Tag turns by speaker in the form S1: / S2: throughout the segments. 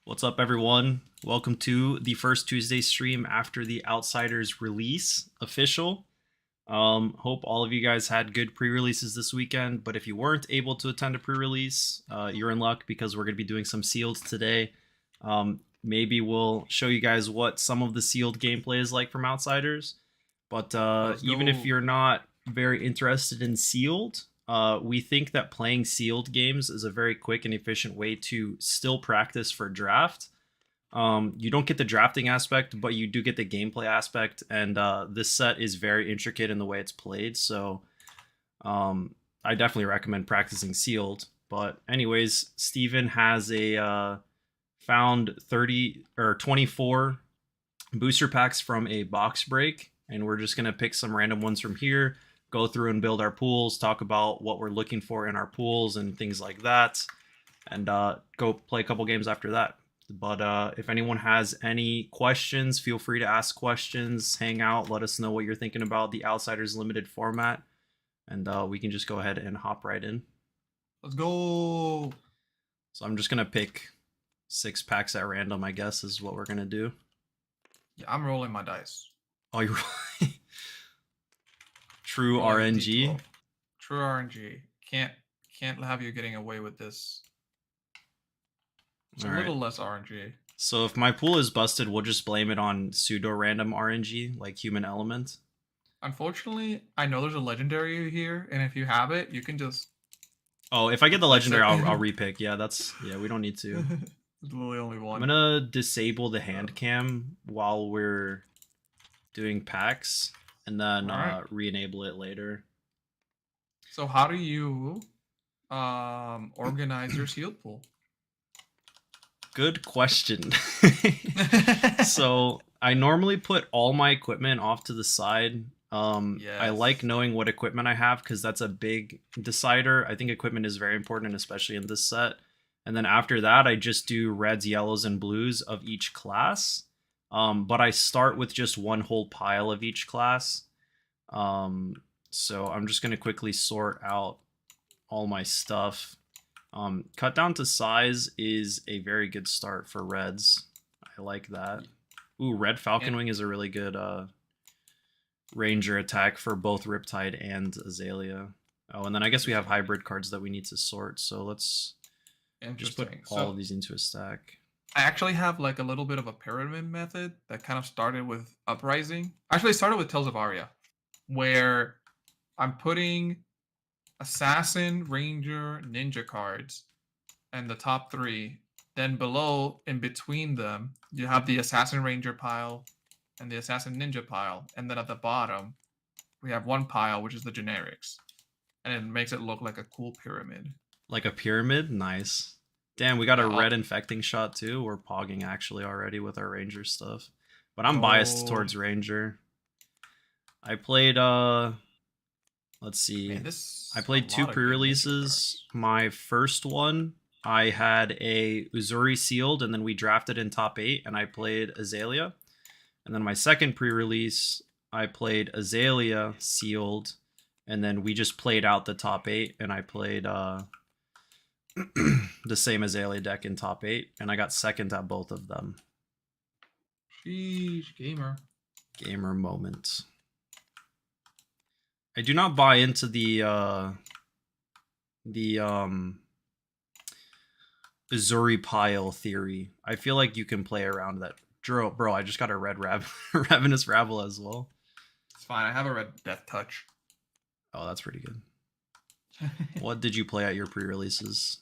S1: What's up, everyone? Welcome to the first Tuesday stream after the Outsiders release official. Hope all of you guys had good pre-releases this weekend, but if you weren't able to attend a pre-release, you're in luck because we're going to be doing some sealed today. Maybe we'll show you guys what some of the sealed gameplay is like from Outsiders. But
S2: Let's
S1: even if
S2: go.
S1: you're not very interested in sealed, we think that playing sealed games is a very quick and efficient way to still practice for draft. You don't get the drafting aspect, but you do get the gameplay aspect, and this set is very intricate in the way it's played. So I definitely recommend practicing sealed. But anyways, Steven has a found 30 or 24 booster packs from a box break, and we're just going to pick some random ones from here, go through and build our pools, talk about what we're looking for in our pools and things like that, and go play a couple games after that. But if anyone has any questions, feel free to ask questions, hang out, let us know what you're thinking about the Outsiders Limited format, and we can just go ahead and hop right in.
S2: Let's go.
S1: So I'm just going to pick 6 packs at random, I guess, is what we're going to do.
S2: Yeah, I'm rolling my dice.
S1: Oh, you're True
S2: Rolling
S1: RNG.
S2: D12. True RNG. Can't have you getting away with this. It's
S1: All
S2: a
S1: right.
S2: little less RNG.
S1: So if my pool is busted, we'll just blame it on pseudo random RNG, like human element.
S2: Unfortunately, I know there's a legendary here, and if you have it, you can just.
S1: Oh, if I get the
S2: replace
S1: legendary,
S2: it.
S1: I'll repick. Yeah, we don't need to.
S2: There's literally only
S1: I'm
S2: one.
S1: gonna disable the hand cam while we're doing packs, and then
S2: Alright.
S1: re-enable it later.
S2: So how do you organize your sealed pool?
S1: Good question. So I normally put all my equipment off to the side. I like
S2: Yes.
S1: knowing what equipment I have because that's a big decider. I think equipment is very important, especially in this set. And then after that, I just do reds, yellows, and blues of each class. But I start with just one whole pile of each class. So I'm just going to quickly sort out all my stuff. Cut down to size is a very good start for reds. I like that. Ooh, red Falcon Wing is a really good ranger attack for both Riptide and Azalea. Oh, and then I guess we have hybrid cards that we need to sort. So let's just put all of these into a stack.
S2: I actually have like a little bit of a pyramid method that kind of started with Uprising. Actually, it started with Tales of Aria, where I'm putting Assassin, Ranger, Ninja cards and the top 3. Then below, in between them, you have the Assassin Ranger pile and the Assassin Ninja pile. And then at the bottom, we have one pile, which is the generics. And it makes it look like a cool pyramid.
S1: Like a pyramid? Nice. Damn, we got a red infecting shot too. We're pogging actually already with our ranger stuff. But I'm biased towards ranger. I played let's see. Man, I played 2 pre-releases. My first one, I had a Uzuri sealed, and then we drafted in top 8, and I played Azalea. And then my second pre-release, I played Azalea sealed, and then we just played out the top 8, and I played the same Azalea deck in top 8, and I got second at both of them.
S2: Sheesh, gamer.
S1: Gamer moment. I do not buy into the Uzuri pile theory. I feel like you can play around that. Bro, I just got a red Ravenous Rabble as well.
S2: It's fine. I have a red Death Touch.
S1: Oh, that's pretty good. What did you play at your pre-releases?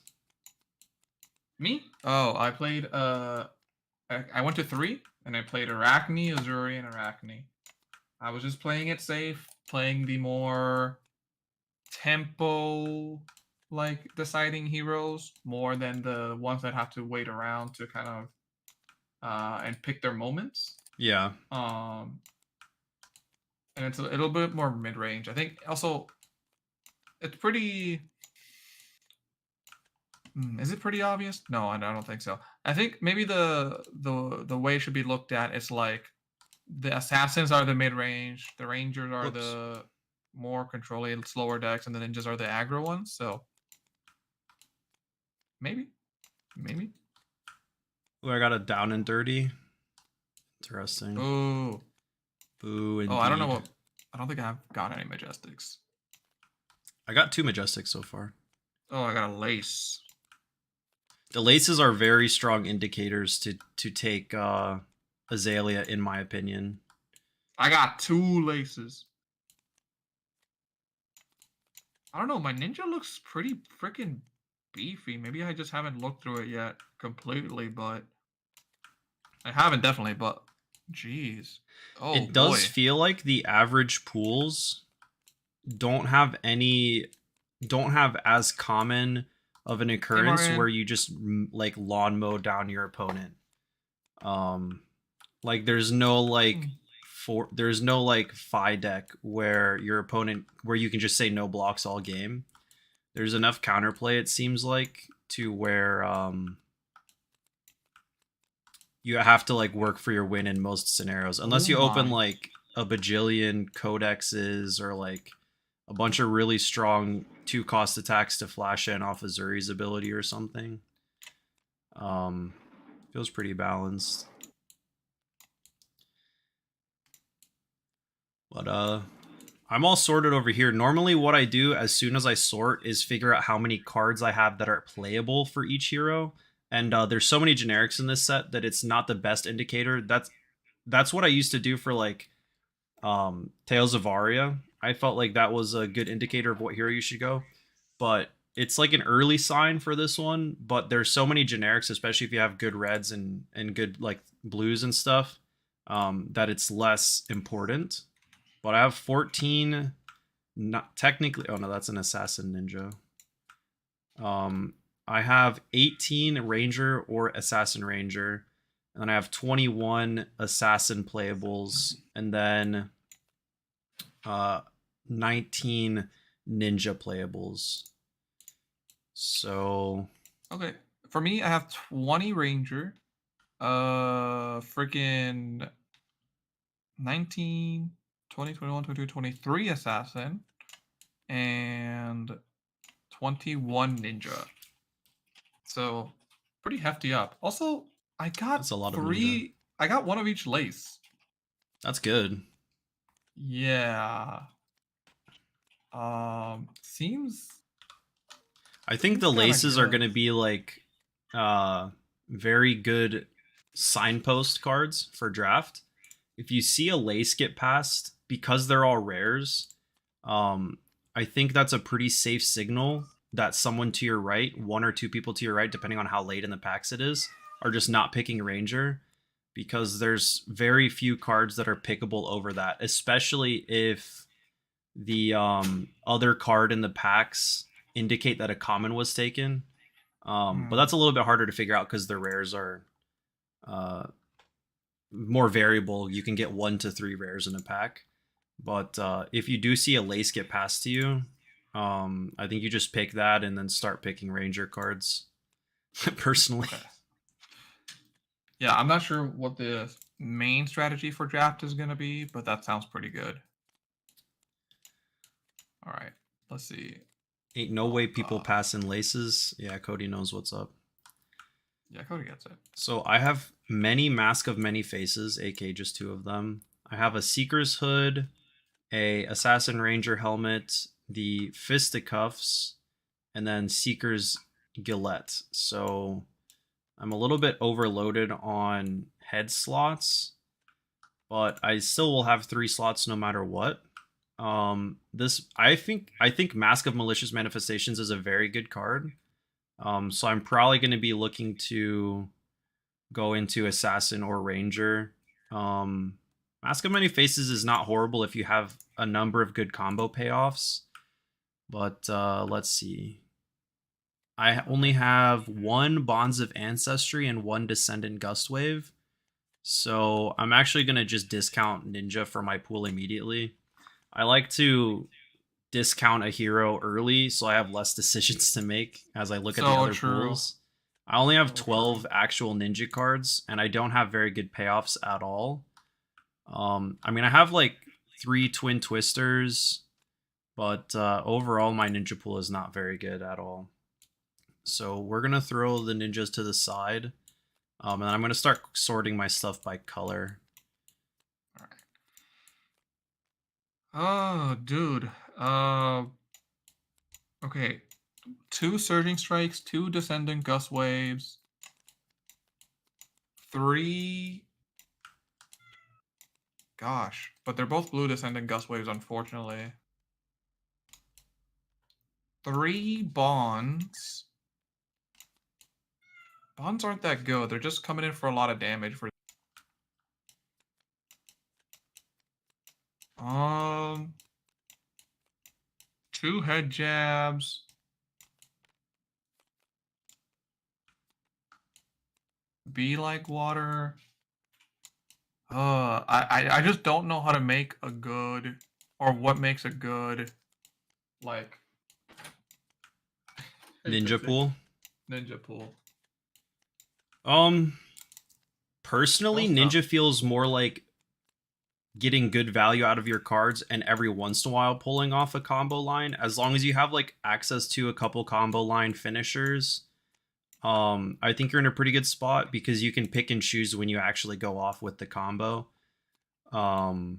S2: Me? Oh, I played I went to 3 and I played Arachne, Uzuri, and Arachne. I was just playing it safe, playing the more tempo like deciding heroes more than the ones that have to wait around to kind of and pick their moments.
S1: Yeah.
S2: And it's a little bit more mid-range. I think also it's pretty. Is it pretty obvious? No, I don't think so. I think maybe the way it should be looked at is like the assassins are the mid-range, the rangers are the more controlling slower decks, and the ninjas are the aggro ones. So maybe.
S1: Oh, I got a down and dirty. Interesting.
S2: Oh,
S1: Boo,
S2: oh, I don't know
S1: indeed.
S2: what. I don't think I've got any majestics.
S1: I got 2 Majestics so far.
S2: Oh, I got a lace.
S1: The laces are very strong indicators to take Azalea, in my opinion.
S2: I got 2 laces. I don't know. My ninja looks pretty freaking beefy. Maybe I just haven't looked through it yet completely, but I haven't definitely. But jeez, oh
S1: It does
S2: boy.
S1: feel like the average pools don't have any don't have as common of an
S2: Hey,
S1: occurrence where
S2: Martin.
S1: you just like lawn mow down your opponent. Um like there's no like
S2: Hmm.
S1: there's no like Phi deck where your opponent where you can just say no blocks all game. There's enough counterplay, it seems like, to where you have to like work for your win in most scenarios,
S2: Oh
S1: unless you open
S2: my.
S1: like a bajillion codexes or like a bunch of really strong 2 cost attacks to flash in off Uzuri's ability or something. Um, feels pretty balanced. But I'm all sorted over here. Normally what I do as soon as I sort is figure out how many cards I have that are playable for each hero. And there's so many generics in this set that it's not the best indicator. That's what I used to do for like Tales of Aria. I felt like that was a good indicator of what hero you should go. But it's like an early sign for this one, but there's so many generics, especially if you have good reds and good like blues and stuff, that it's less important. But I have 14, not technically. Oh no, that's an assassin ninja. Um, I have 18 ranger or assassin ranger, and then I have 21 assassin playables, and then uh 19 ninja playables. So
S2: Okay. For me, I have 20 ranger. Freaking 19, 20, 21, 22, 23 assassin, and 21 ninja. So pretty hefty up. Also, I got
S1: that's a lot of ninja.
S2: 3. I got 1 of each lace.
S1: That's good.
S2: Yeah. Seems
S1: I think the
S2: kind of
S1: laces are going
S2: good.
S1: to be like very good signpost cards for draft. If you see a lace get passed because they're all rares, um, I think that's a pretty safe signal that someone to your right, 1 or 2 people to your right, depending on how late in the packs it is, are just not picking Ranger, because there's very few cards that are pickable over that, especially if the other card in the packs indicate that a common was taken. But
S2: Hmm.
S1: that's a little bit harder to figure out because the rares are uh, more variable. You can get 1 to 3 rares in a pack. But if you do see a lace get passed to you, I think you just pick that and then start picking ranger cards. Personally,
S2: Okay. Yeah, I'm not sure what the main strategy for draft is going to be, but that sounds pretty good. All right. Let's see.
S1: ain't no
S2: Oh
S1: way people
S2: god.
S1: passing laces. Yeah, Cody knows what's up.
S2: Yeah, Cody gets it.
S1: So I have many Mask of Many Faces, aka just 2 of them. I have a Seeker's Hood, a Assassin Ranger helmet, the Fisticuffs, and then Seeker's Gillette. So I'm a little bit overloaded on head slots, but I still will have 3 slots no matter what. This I think Mask of Malicious Manifestations is a very good card. So I'm probably going to be looking to go into Assassin or Ranger. Um, Mask of Many Faces is not horrible if you have a number of good combo payoffs, but let's see. I only
S2: Okay.
S1: have 1 Bonds of Ancestry and 1 Descendant Gustwave. So I'm actually going to just discount Ninja for my pool immediately. I like to discount a hero early so I have less decisions to make as I look at the
S2: So
S1: other
S2: true.
S1: pools. I only have
S2: So true.
S1: 12 actual ninja cards and I don't have very good payoffs at all. I mean, I have like 3 Twin Twisters, but overall, my ninja pool is not very good at all. So we're going to throw the ninjas to the side. And then I'm gonna start sorting my stuff by color.
S2: All right. Oh, dude. Okay. 2 surging strikes, 2 descending gust waves, 3. Gosh, but they're both blue descending gust waves, unfortunately. 3 bonds. Bonds aren't that good. They're just coming in for a lot of damage. For 2 head jabs. Be like water. I just don't know how to make a good, or what makes a good, like,
S1: Ninja pool.
S2: Ninja pool.
S1: Personally, Ninja feels more like getting good value out of your cards and every once in a while pulling off a combo line. As long as you have like access to a couple combo line finishers, I think you're in a pretty good spot because you can pick and choose when you actually go off with the combo. But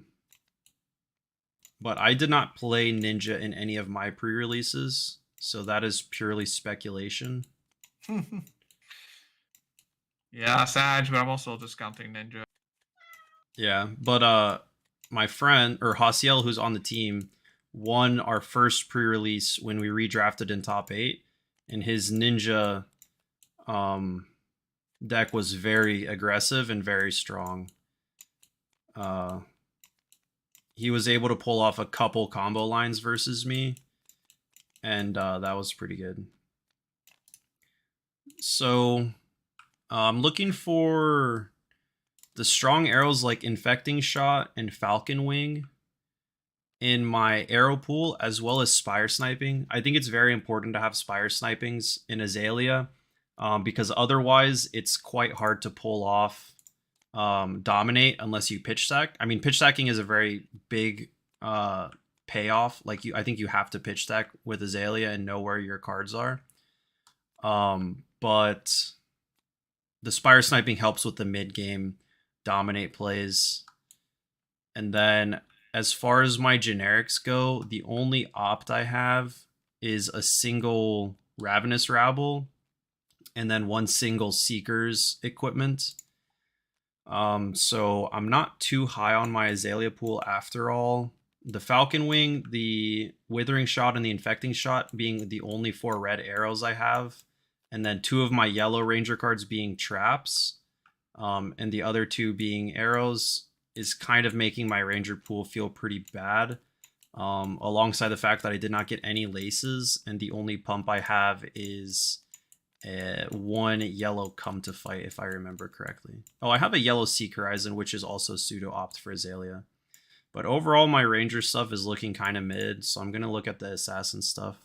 S1: I did not play Ninja in any of my pre-releases, so that is purely speculation.
S2: Yeah, Sag, but I'm also discounting Ninja.
S1: Yeah, but my friend or Hasiel, who's on the team, won our first pre-release when we redrafted in top 8, and his Ninja deck was very aggressive and very strong. He was able to pull off a couple combo lines versus me, and that was pretty good. So I'm looking for the strong arrows like Infecting Shot and Falcon Wing in my arrow pool, as well as Spire Sniping. I think it's very important to have Spire Snipings in Azalea, because otherwise it's quite hard to pull off Dominate unless you pitch stack. I mean, pitch stacking is a very big payoff. Like I think you have to pitch stack with Azalea and know where your cards are. But the Spire Sniping helps with the mid game Dominate plays. And then as far as my generics go, the only opt I have is a single Ravenous Rabble and then one single Seeker's equipment. So I'm not too high on my Azalea pool after all. The Falcon Wing, the Withering Shot, and the Infecting Shot being the only 4 red arrows I have, and then 2 of my yellow Ranger cards being traps, and the other 2 being arrows, is kind of making my Ranger pool feel pretty bad. Alongside the fact that I did not get any laces, and the only pump I have is 1 yellow Come to Fight, if I remember correctly. Oh, I have a yellow Seek Horizon, which is also pseudo opt for Azalea. But overall, my Ranger stuff is looking kind of mid, so I'm going to look at the Assassin stuff.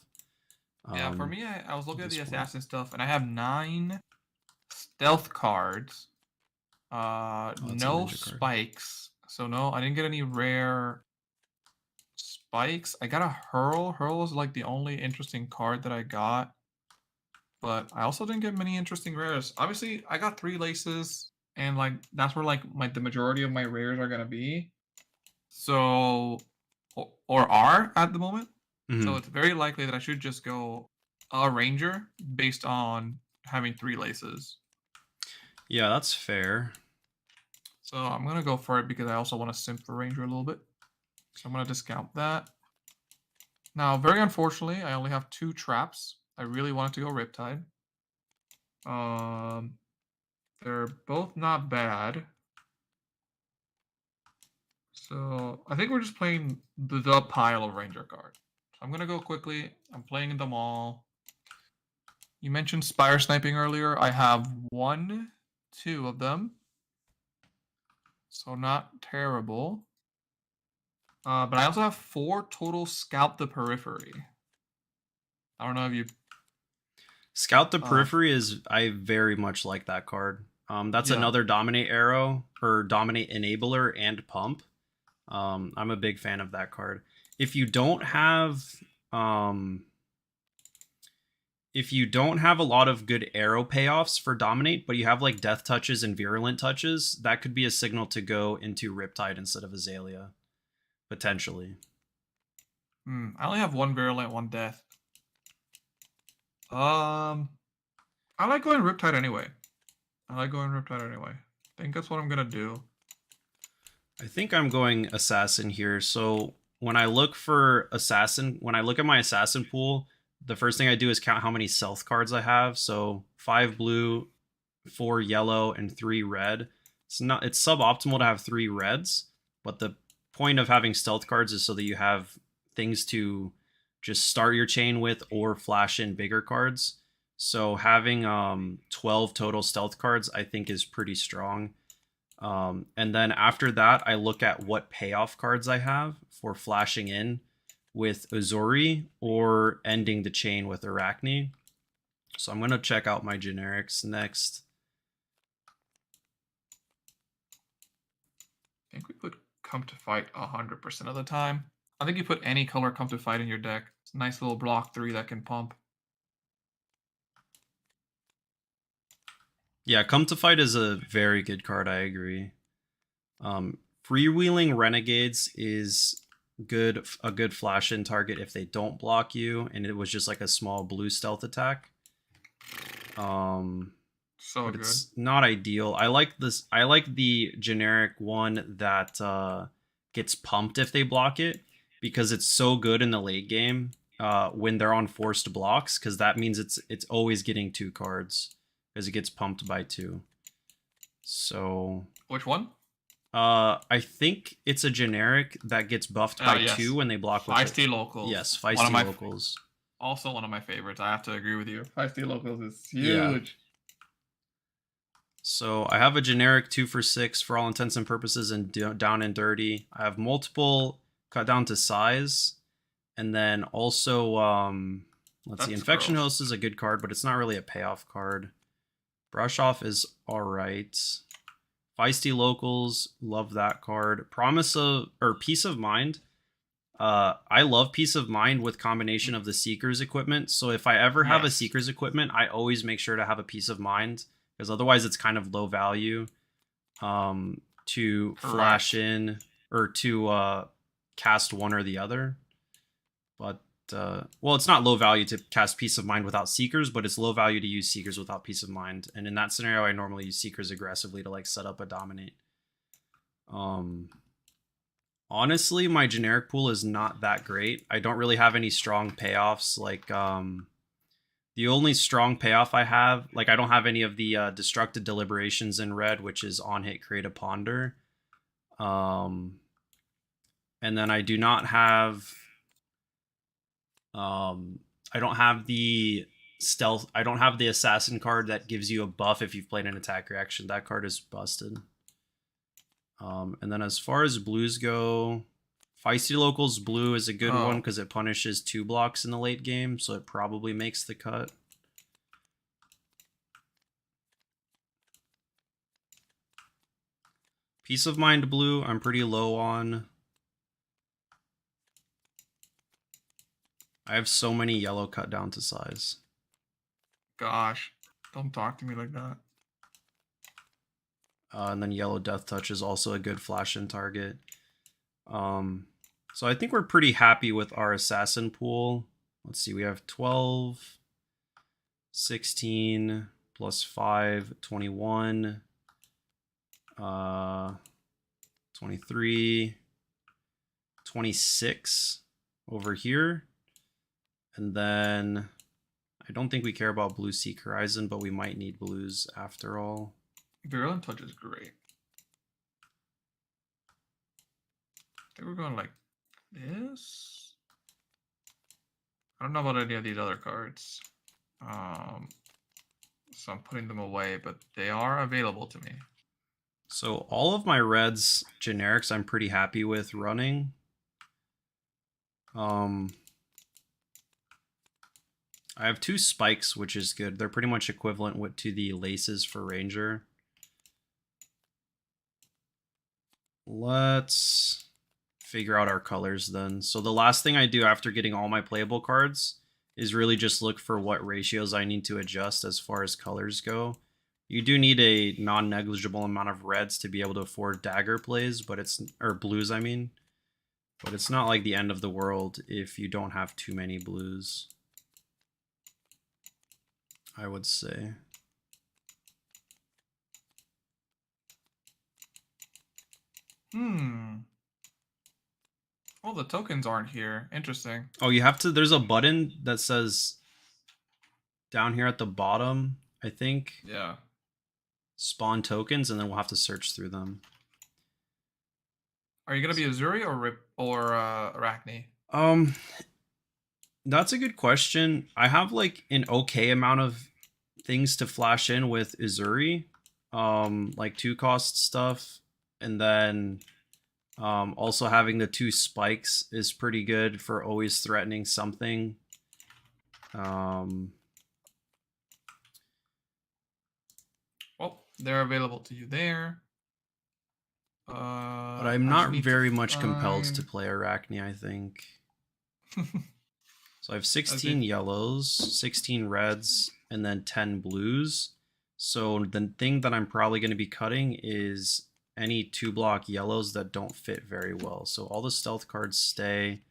S2: Yeah, for me, I was looking at the Assassin stuff, and I have 9 stealth cards. No spikes. So no, I didn't get any rare spikes. I got a Hurl. Hurl is like the only interesting card that I got. But I also didn't get many interesting rares. Obviously, I got 3 laces, and like that's where like the majority of my rares are gonna be. So, or are at the moment. So it's very likely that I should just go a Ranger based on having 3 laces.
S1: Yeah, that's fair.
S2: So I'm gonna go for it because I also want to simp for Ranger a little bit. So I'm gonna discount that. Now, very unfortunately, I only have 2 traps. I really wanted to go Riptide. They're both not bad. So I think we're just playing the pile of Ranger cards. So I'm gonna go quickly. I'm playing them all. You mentioned Spire Sniping earlier. I have 1, 2 of them. So not terrible. But I also have 4 total Scout the Periphery. I don't know if you...
S1: Scout the Periphery is... I very much like that card. That's another Dominate Arrow, or Dominate Enabler and Pump. I'm a big fan of that card. If you don't have... if you don't have a lot of good arrow payoffs for dominate, but you have like death touches and virulent touches, that could be a signal to go into Riptide instead of Azalea, potentially.
S2: I only have one virulent, one death. I like going Riptide anyway. I think that's what I'm gonna do.
S1: I think I'm going Assassin here. So when I look for Assassin, when I look at my Assassin pool, the first thing I do is count how many stealth cards I have. So 5 blue, 4 yellow, and 3 red. It's suboptimal to have 3 reds, but the point of having stealth cards is so that you have things to just start your chain with or flash in bigger cards. So having 12 total stealth cards I think is pretty strong. And then after that, I look at what payoff cards I have for flashing in with Uzuri or ending the chain with Arachne. So I'm going to check out my generics next.
S2: I think we put Come to Fight 100% of the time. I think you put any color Come to Fight in your deck. It's a nice little block 3 that can pump.
S1: Yeah, Come to Fight is a very good card, I agree. Freewheeling Renegades is a good flash in target if they don't block you, and it was just like a small blue stealth attack.
S2: So
S1: but
S2: good.
S1: It's not ideal. I like the generic one that gets pumped if they block it, because it's so good in the late game when they're on forced blocks, because that means it's always getting 2 cards because it gets pumped by 2. So
S2: which one?
S1: I think it's a generic that gets buffed by
S2: yes.
S1: 2 when they block with
S2: Feisty Locals.
S1: Yes, Feisty Locals.
S2: Also one of my favorites. I have to agree with you. Feisty Locals is huge.
S1: Yeah. So I have a generic 2 for 6 for all intents and purposes and down and dirty. I have multiple cut down to size. And then also, let's see, Infection Host is a good card, but it's not really a payoff card. Brush Off is alright. Feisty Locals, love that card. Peace of Mind. I love Peace of Mind with combination of the Seeker's equipment. So if I ever have a Seeker's equipment, I always make sure to have a Peace of Mind, because otherwise it's kind of low value to flash in or to cast one or the other. But well, it's not low value to cast Peace of Mind without Seekers, but it's low value to use Seekers without Peace of Mind. And in that scenario, I normally use Seekers aggressively to like set up a dominate. Honestly, my generic pool is not that great. I don't really have any strong payoffs. Like the only strong payoff I have, like I don't have any of the Destructed Deliberations in red, which is on hit create a ponder. And then I do not have I don't have the stealth. I don't have the assassin card that gives you a buff if you've played an attack reaction. That card is busted. And then as far as blues go, Feisty Locals blue is a good one because it punishes 2 blocks in the late game, so it probably makes the cut. Peace of Mind blue, I'm pretty low on. I have so many yellow cut down to size.
S2: Gosh, don't talk to me like that.
S1: And then yellow Death Touch is also a good flash in target. So I think we're pretty happy with our assassin pool. Let's see, we have 12, 16, plus 5, 21, 23, 26 over here. And then I don't think we care about Blue Seek Horizon, but we might need blues after all.
S2: Virulent Touch is great. I think we're going like this. I don't know about any of these other cards. So I'm putting them away, but they are available to me.
S1: So all of my reds generics I'm pretty happy with running. I have 2 spikes, which is good. They're pretty much equivalent to the laces for Ranger. Let's figure out our colors then. So the last thing I do after getting all my playable cards is really just look for what ratios I need to adjust as far as colors go. You do need a non-negligible amount of reds to be able to afford dagger plays, but it's or blues, I mean. But it's not like the end of the world if you don't have too many blues, I would say.
S2: Well, the tokens aren't here. Interesting.
S1: Oh, you have to, there's a button that says down here at the bottom, I think.
S2: Yeah.
S1: Spawn tokens, and then we'll have to search through them.
S2: Are you gonna be Uzuri or Arachne?
S1: That's a good question. I have like an okay amount of things to flash in with Uzuri, like 2-cost stuff, and then also having the 2 spikes is pretty good for always threatening something.
S2: Well, they're available to you there.
S1: But I'm not very much compelled to play Arachne, I think. So I have 16 yellows, 16 reds, and then 10 blues. So the thing that I'm probably going to be cutting is any 2-block yellows that don't fit very well. So all the stealth cards stay.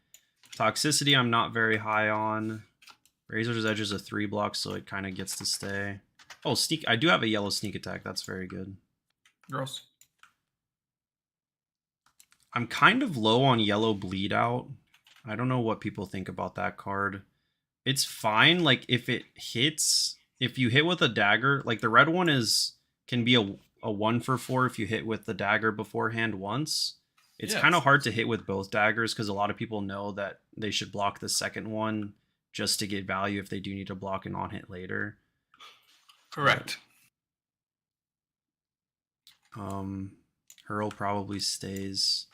S1: Toxicity I'm not very high on. Razor's Edge is a 3-block, so it kind of gets to stay. Oh, sneak! I do have a yellow sneak attack. That's very good.
S2: Gross.
S1: I'm kind of low on yellow bleed out. I don't know what people think about that card. It's fine, like if it hits, if you hit with a dagger, like the red one can be a 1 for 4 if you hit with the dagger beforehand once. It's kind of hard to hit with both daggers because a lot of people know that they should block the second one just to get value if they do need to block an on-hit later.
S2: Correct.
S1: Hurl probably stays.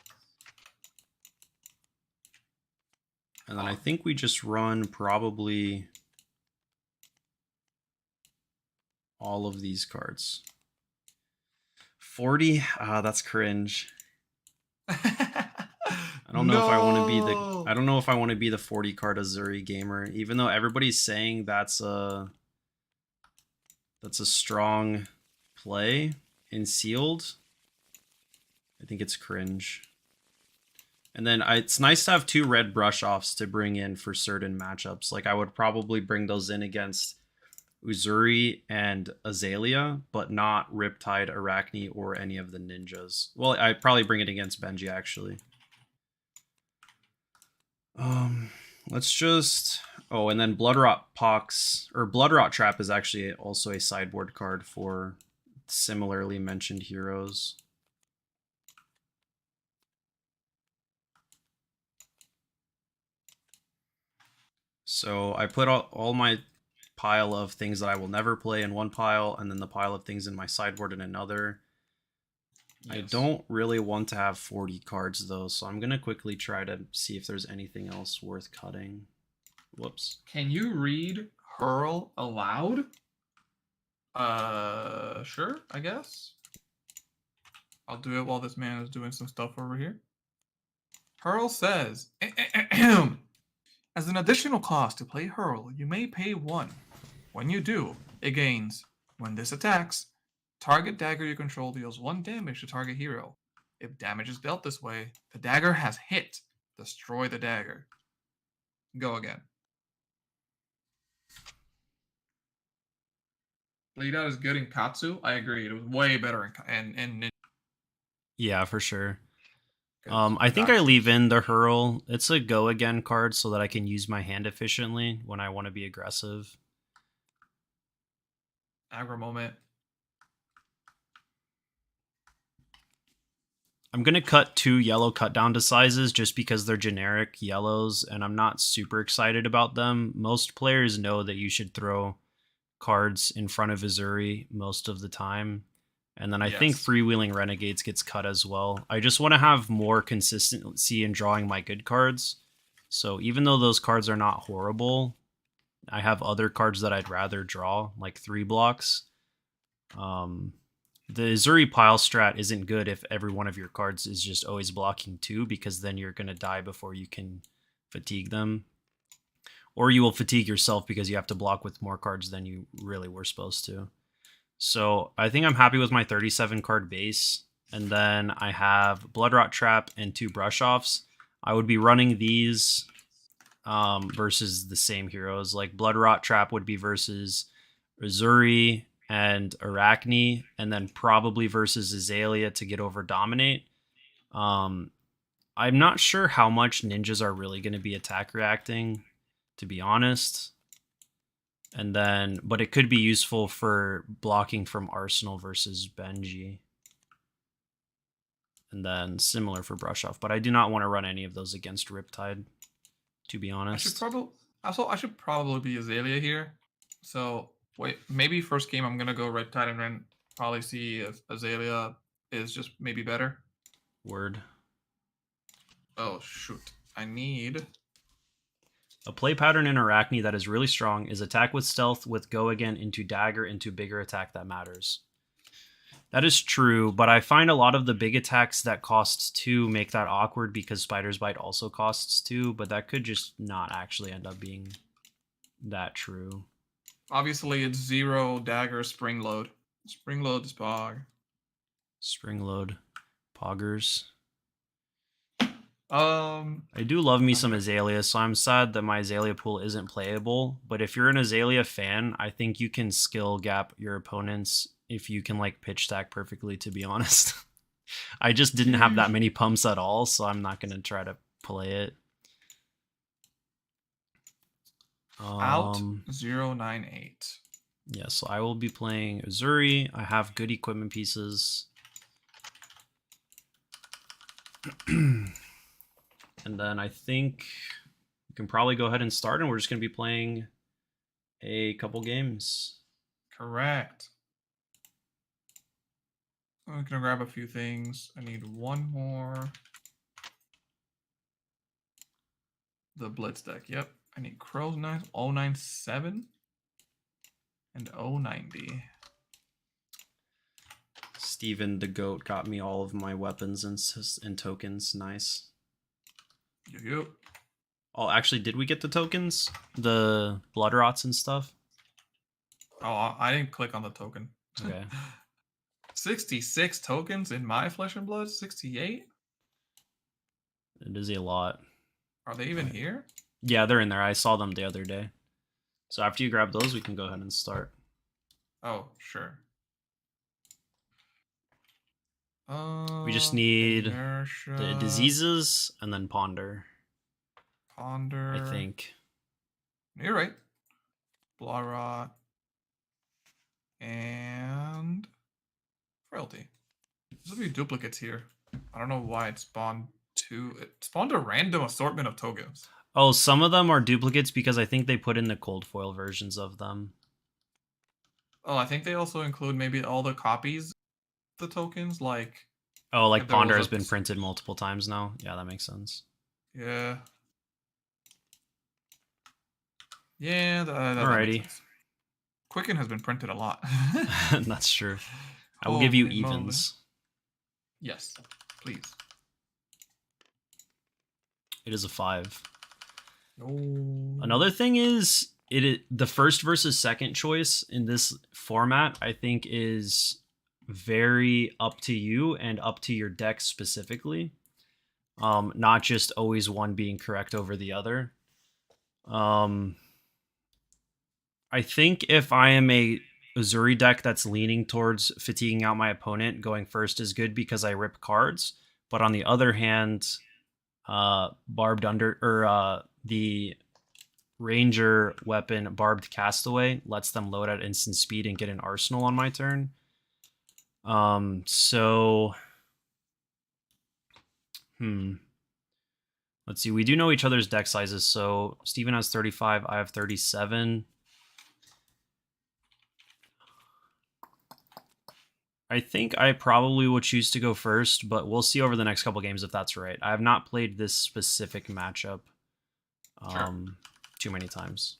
S1: And then I think we just run probably all of these cards. 40? That's cringe. I don't know if I want to be the I don't know if I want to be the 40 card Uzuri gamer, even though everybody's saying that's a strong play in sealed. I think it's cringe. And then it's nice to have 2 red brush offs to bring in for certain matchups. Like I would probably bring those in against Uzuri and Azalea, but not Riptide, Arachne, or any of the ninjas. Well, I'd probably bring it against Benji, actually. Let's just... Oh, and then Bloodrot Pox, or Bloodrot Trap is actually also a sideboard card for similarly mentioned heroes. So I put all my pile of things that I will never play in one pile, and then the pile of things in my sideboard in another. Yes. I don't really want to have 40 cards though, so I'm gonna quickly try to see if there's anything else worth cutting. Whoops.
S2: Can you read Hurl aloud? Sure, I guess. I'll do it while this man is doing some stuff over here. Hurl says, as an additional cost to play Hurl, you may pay 1. When you do, it gains. When this attacks, target dagger you control deals 1 damage to target hero. If damage is dealt this way, the dagger has hit. Destroy the dagger. Go again. Lead out is good in Katsu. I agree. It was way better in
S1: yeah, for sure. I think I leave in the Hurl. It's a go again card so that I can use my hand efficiently when I want to be aggressive.
S2: Aggro moment.
S1: I'm going to cut 2 yellow cut down to sizes just because they're generic yellows and I'm not super excited about them. Most players know that you should throw cards in front of Uzuri most of the time. And then I think Freewheeling Renegades gets cut as well. I just want to have more consistency in drawing my good cards. So even though those cards are not horrible, I have other cards that I'd rather draw, like 3 blocks. The Uzuri pile strat isn't good if every one of your cards is just always blocking 2, because then you're going to die before you can fatigue them. or you will fatigue yourself because you have to block with more cards than you really were supposed to. So I think I'm happy with my 37 card base. And then I have Bloodrot Trap and 2 brush offs. I would be running these versus the same heroes. Like Bloodrot Trap would be versus Uzuri and Arachne, and then probably versus Azalea to get over Dominate. I'm not sure how much ninjas are really going to be attack reacting, to be honest. And then, but it could be useful for blocking from Arsenal versus Benji. And then similar for Brush Off. But I do not want to run any of those against Riptide, to be honest.
S2: I should probably be Azalea here. So wait, maybe first game I'm gonna go Riptide and then probably see if Azalea is just maybe better.
S1: Word.
S2: Oh shoot. I need
S1: a play pattern in Arachne that is really strong is attack with stealth with go again into dagger into bigger attack that matters. That is true, but I find a lot of the big attacks that costs 2 make that awkward because Spider's Bite also costs 2, but that could just not actually end up being that true.
S2: Obviously, it's 0 dagger spring load. Spring load is Pog.
S1: Spring load. Poggers.
S2: I
S1: do love me some Azalea, so I'm sad that my Azalea pool isn't playable. But if you're an Azalea fan, I think you can skill gap your opponents if you can like pitch stack perfectly, to be honest. I just didn't have that many pumps at all, so I'm not gonna try to play it.
S2: Out 098.
S1: Yeah, so I will be playing Uzuri. I have good equipment pieces. And then I think we can probably go ahead and start, and we're just going to be playing a couple games.
S2: Correct. I'm going to grab a few things. I need one more. The Blitz deck. Yep. I need Crow's Knife, 097 and 090.
S1: Steven the Goat got me all of my weapons and tokens. Nice.
S2: Yep.
S1: Oh, actually, did we get the tokens? The blood rots and stuff?
S2: Oh, I didn't click on the token.
S1: Okay.
S2: 66 tokens in my Flesh and Blood? 68?
S1: It is a lot.
S2: Are they even here?
S1: Yeah, they're in there. I saw them the other day. So after you grab those, we can go ahead and start.
S2: Oh, sure.
S1: We just need the diseases and then ponder.
S2: Ponder.
S1: I think.
S2: You're right. Blood rot. And frailty. There's a few duplicates here. I don't know why it spawned 2. It spawned a random assortment of tokens.
S1: Oh, some of them are duplicates because I think they put in the cold foil versions of them.
S2: Oh, I think they also include maybe all the copies of the tokens, like...
S1: Oh, like Ponder has been printed multiple times now? Yeah, that makes sense.
S2: Yeah. Yeah, that
S1: alrighty.
S2: Makes sense. Quicken has been printed a lot.
S1: That's true. I will give you evens.
S2: Yes, please.
S1: It is a 5.
S2: Oh.
S1: Another thing is the first versus second choice in this format, I think, is very up to you and up to your deck specifically. Not just always one being correct over the other. I think if I am a Uzuri deck that's leaning towards fatiguing out my opponent, going first is good because I rip cards. But on the other hand, the Ranger weapon Barbed Castaway lets them load at instant speed and get an arsenal on my turn. Let's see. We do know each other's deck sizes. So Steven has 35. I have 37. I think I probably will choose to go first, but we'll see over the next couple games if that's right. I have not played this specific matchup too many times.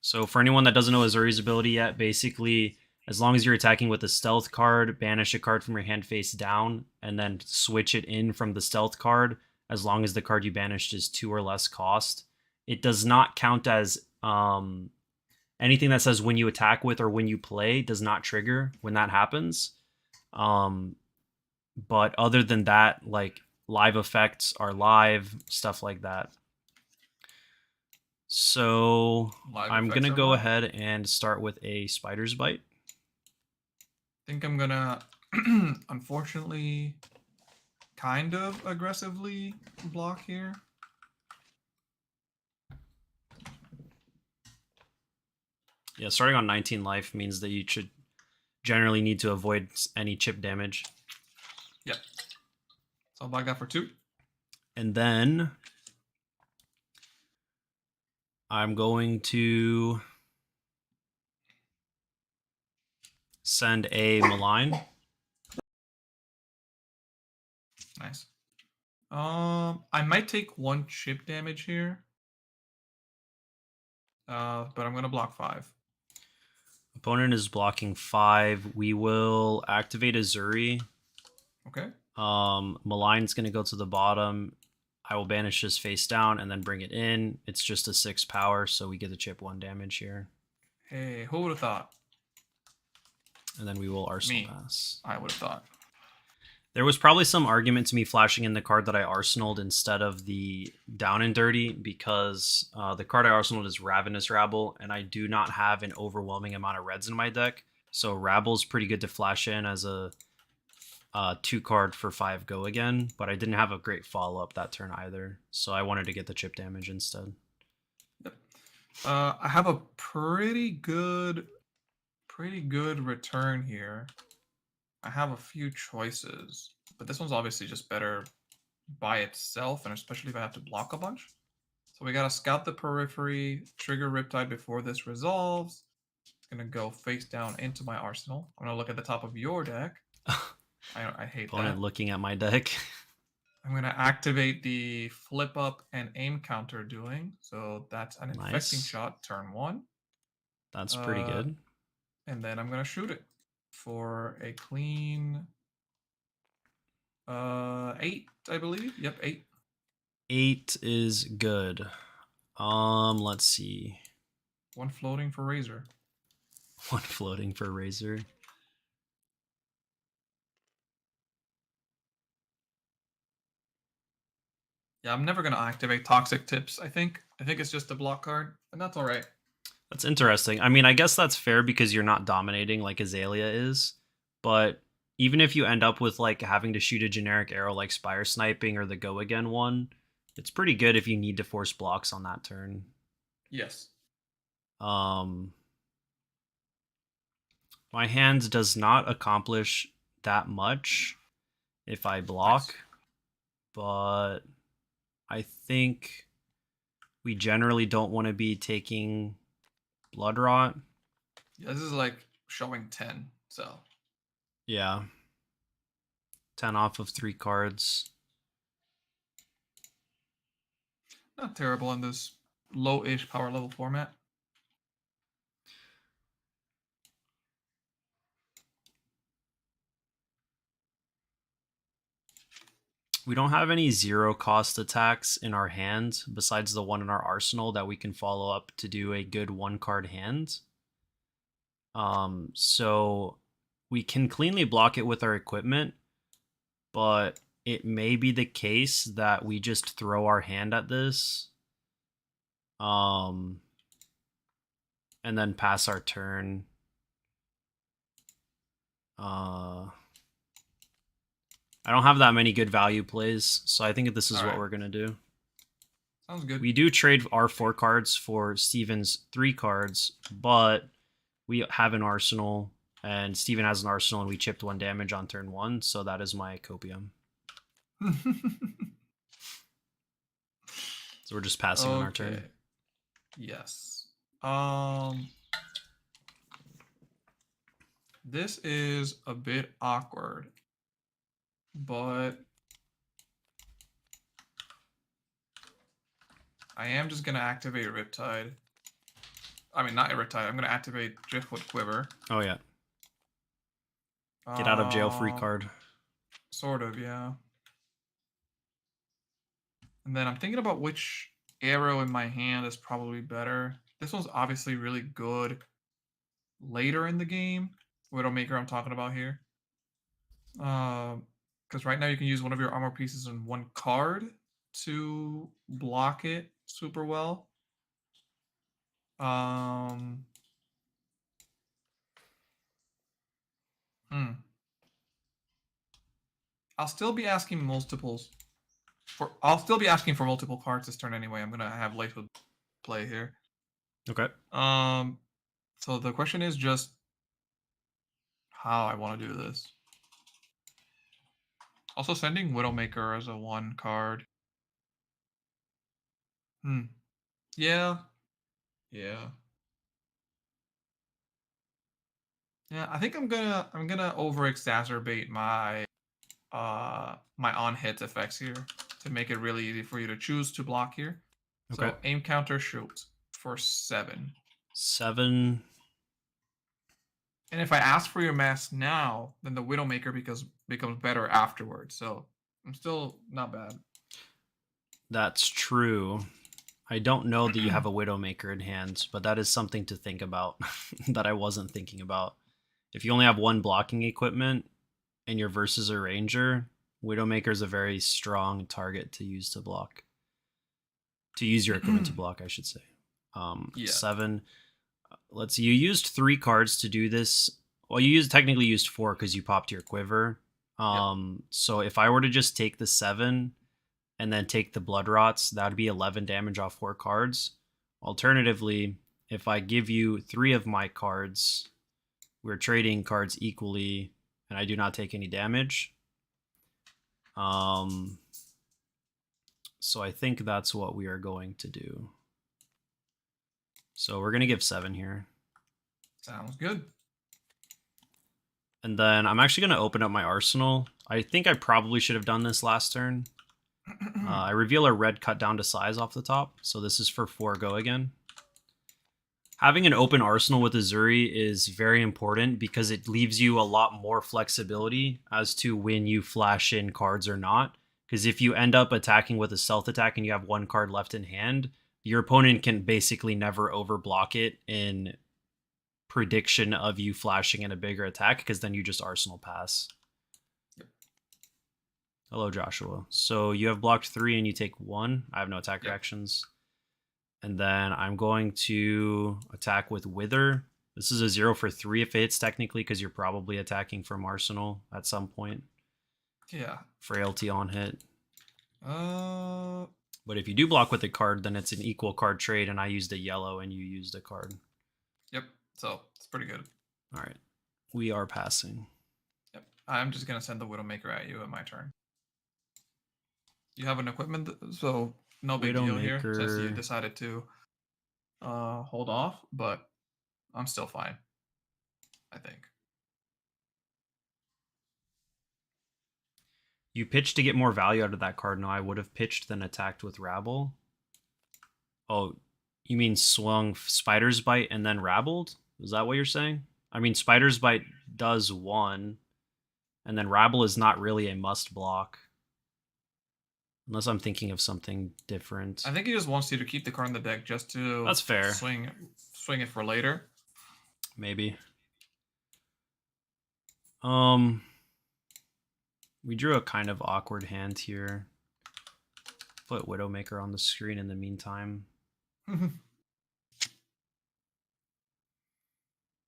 S1: So for anyone that doesn't know Uzuri's ability yet, basically, as long as you're attacking with a stealth card, banish a card from your hand face down, and then switch it in from the stealth card, as long as the card you banished is 2 or less cost. It does not count as anything that says when you attack with or when you play does not trigger when that happens. But other than that, like live effects are live, stuff like that. So
S2: Live
S1: I'm
S2: effects
S1: gonna
S2: are
S1: go
S2: live.
S1: ahead and start with a spider's bite.
S2: I think I'm gonna, unfortunately, kind of aggressively block here.
S1: Yeah, starting on 19 life means that you should generally need to avoid any chip damage.
S2: Yep. So I'll block that for 2.
S1: And then I'm going to send a malign.
S2: Nice. I might take 1 chip damage here. But I'm gonna block 5.
S1: Opponent is blocking 5. We will activate Uzuri.
S2: Okay.
S1: Malign's going to go to the bottom. I will banish this face down and then bring it in. It's just a 6 power, so we get to chip 1 damage here.
S2: Hey, who would have thought?
S1: And then we will Arsenal
S2: Me.
S1: pass.
S2: I would have thought.
S1: There was probably some argument to me flashing in the card that I arsenaled instead of the down and dirty because the card I arsenaled is Ravenous Rabble, and I do not have an overwhelming amount of reds in my deck. So Rabble's pretty good to flash in as a 2 card for 5 go again, but I didn't have a great follow up that turn either. So I wanted to get the chip damage instead.
S2: Yep. I have a pretty good return here. I have a few choices, but this one's obviously just better by itself, and especially if I have to block a bunch. So we gotta scout the periphery, trigger Riptide before this resolves. It's gonna go face down into my arsenal. I'm gonna look at the top of your deck. I hate
S1: Opponent
S2: that.
S1: looking at my deck.
S2: I'm gonna activate the flip up and aim counter doing. So that's an infecting
S1: Nice.
S2: shot, turn 1.
S1: That's pretty good.
S2: And then I'm gonna shoot it for a clean 8, I believe. Yep, 8.
S1: 8 is good. Let's see.
S2: 1 floating for Razor.
S1: 1 floating for Razor.
S2: Yeah, I'm never gonna activate Toxic Tips. I think it's just a block card, and that's all right.
S1: That's interesting. I mean, I guess that's fair because you're not dominating like Azalea is, but even if you end up with like having to shoot a generic arrow like Spire Sniping or the Go Again one, it's pretty good if you need to force blocks on that turn.
S2: Yes.
S1: My hand does not accomplish that much if I block,
S2: Nice.
S1: but I think we generally don't want to be taking Blood Rot.
S2: Yeah, this is like showing 10, so.
S1: Yeah. 10 off of 3 cards.
S2: Not terrible in this low-ish power level format.
S1: We don't have any 0 cost attacks in our hand besides the one in our arsenal that we can follow up to do a good 1 card hand. So we can cleanly block it with our equipment, but it may be the case that we just throw our hand at this. And then pass our turn. I don't have that many good value plays, so I think this is what we're going to do.
S2: Sounds good.
S1: We do trade our 4 cards for Steven's 3 cards, but we have an arsenal, and Steven has an arsenal, and we chipped 1 damage on turn 1, so that is my copium. So we're just passing on our turn.
S2: Yes. This is a bit awkward, but I am just gonna activate Riptide. I mean, not Riptide. I'm gonna activate Driftwood Quiver.
S1: Oh yeah. Get out of jail free card.
S2: Sort of, yeah. And then I'm thinking about which arrow in my hand is probably better. This one's obviously really good later in the game. Widowmaker I'm talking about here. Because right now you can use one of your armor pieces in one card to block it super well. I'll still be asking multiples. I'll still be asking for multiple cards this turn anyway. I'm gonna have Lightwood play here.
S1: Okay.
S2: So the question is just how I want to do this. Also sending Widowmaker as a 1 card. Yeah. Yeah. Yeah, I think I'm gonna over exacerbate my my on hit effects here to make it really easy for you to choose to block here.
S1: Okay.
S2: So aim counter shoot for 7.
S1: 7.
S2: And if I ask for your mask now, then the Widowmaker becomes better afterwards. So I'm still not bad.
S1: That's true. I don't know that you have a Widowmaker in hand, but that is something to think about that I wasn't thinking about. If you only have one blocking equipment and you're versus a ranger, Widowmaker is a very strong target to use to block. To use your equipment to block, I should say. 7. Let's see, you used 3 cards to do this. Well, you technically used 4 because you popped your quiver. So if I were to just take the 7 and then take the blood rots, that would be 11 damage off 4 cards. Alternatively, if I give you 3 of my cards, we're trading cards equally, and I do not take any damage. So I think that's what we are going to do. So we're going to give 7 here.
S2: Sounds good.
S1: And then I'm actually going to open up my arsenal. I think I probably should have done this last turn. I reveal a red cut down to size off the top. So this is for 4 go again. Having an open arsenal with Uzuri is very important because it leaves you a lot more flexibility as to when you flash in cards or not. Because if you end up attacking with a stealth attack and you have 1 card left in hand, your opponent can basically never overblock it in prediction of you flashing in a bigger attack, because then you just arsenal pass.
S2: Yep.
S1: Hello, Joshua. So you have blocked 3 and you take 1. I have no attack reactions. And then I'm going to attack with Wither. This is a 0 for 3 if it hits technically, because you're probably attacking from arsenal at some point.
S2: Yeah.
S1: Frailty on hit. But if you do block with a card, then it's an equal card trade, and I used a yellow and you used a card.
S2: Yep. So it's pretty good.
S1: All right. We are passing.
S2: Yep. I'm just gonna send the Widowmaker at you at my turn. You have an equipment, so no big deal here since you decided to hold off, but I'm still fine, I think.
S1: You pitched to get more value out of that card. No, I would have pitched then attacked with Rabble. Oh, you mean swung Spider's Bite and then Rabbled? Is that what you're saying? I mean, Spider's Bite does 1, and then Rabble is not really a must block. Unless I'm thinking of something different.
S2: I think he just wants you to keep the card in the deck just to
S1: That's fair.
S2: Swing it for later.
S1: Maybe. We drew a kind of awkward hand here. Put Widowmaker on the screen in the meantime.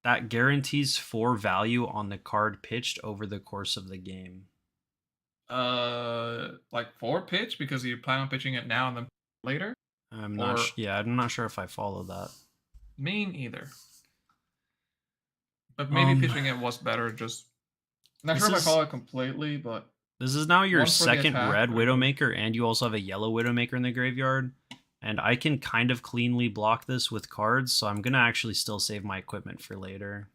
S1: That guarantees 4 value on the card pitched over the course of the game.
S2: Like 4 pitch because you plan on pitching it now and then later?
S1: I'm not sure if I follow that.
S2: Me neither. But maybe pitching it was better. Just not sure if I follow it completely, but
S1: this is now your second red Widowmaker, and you also have a yellow Widowmaker in the graveyard. And I can kind of cleanly block this with cards, so I'm gonna actually still save my equipment for later.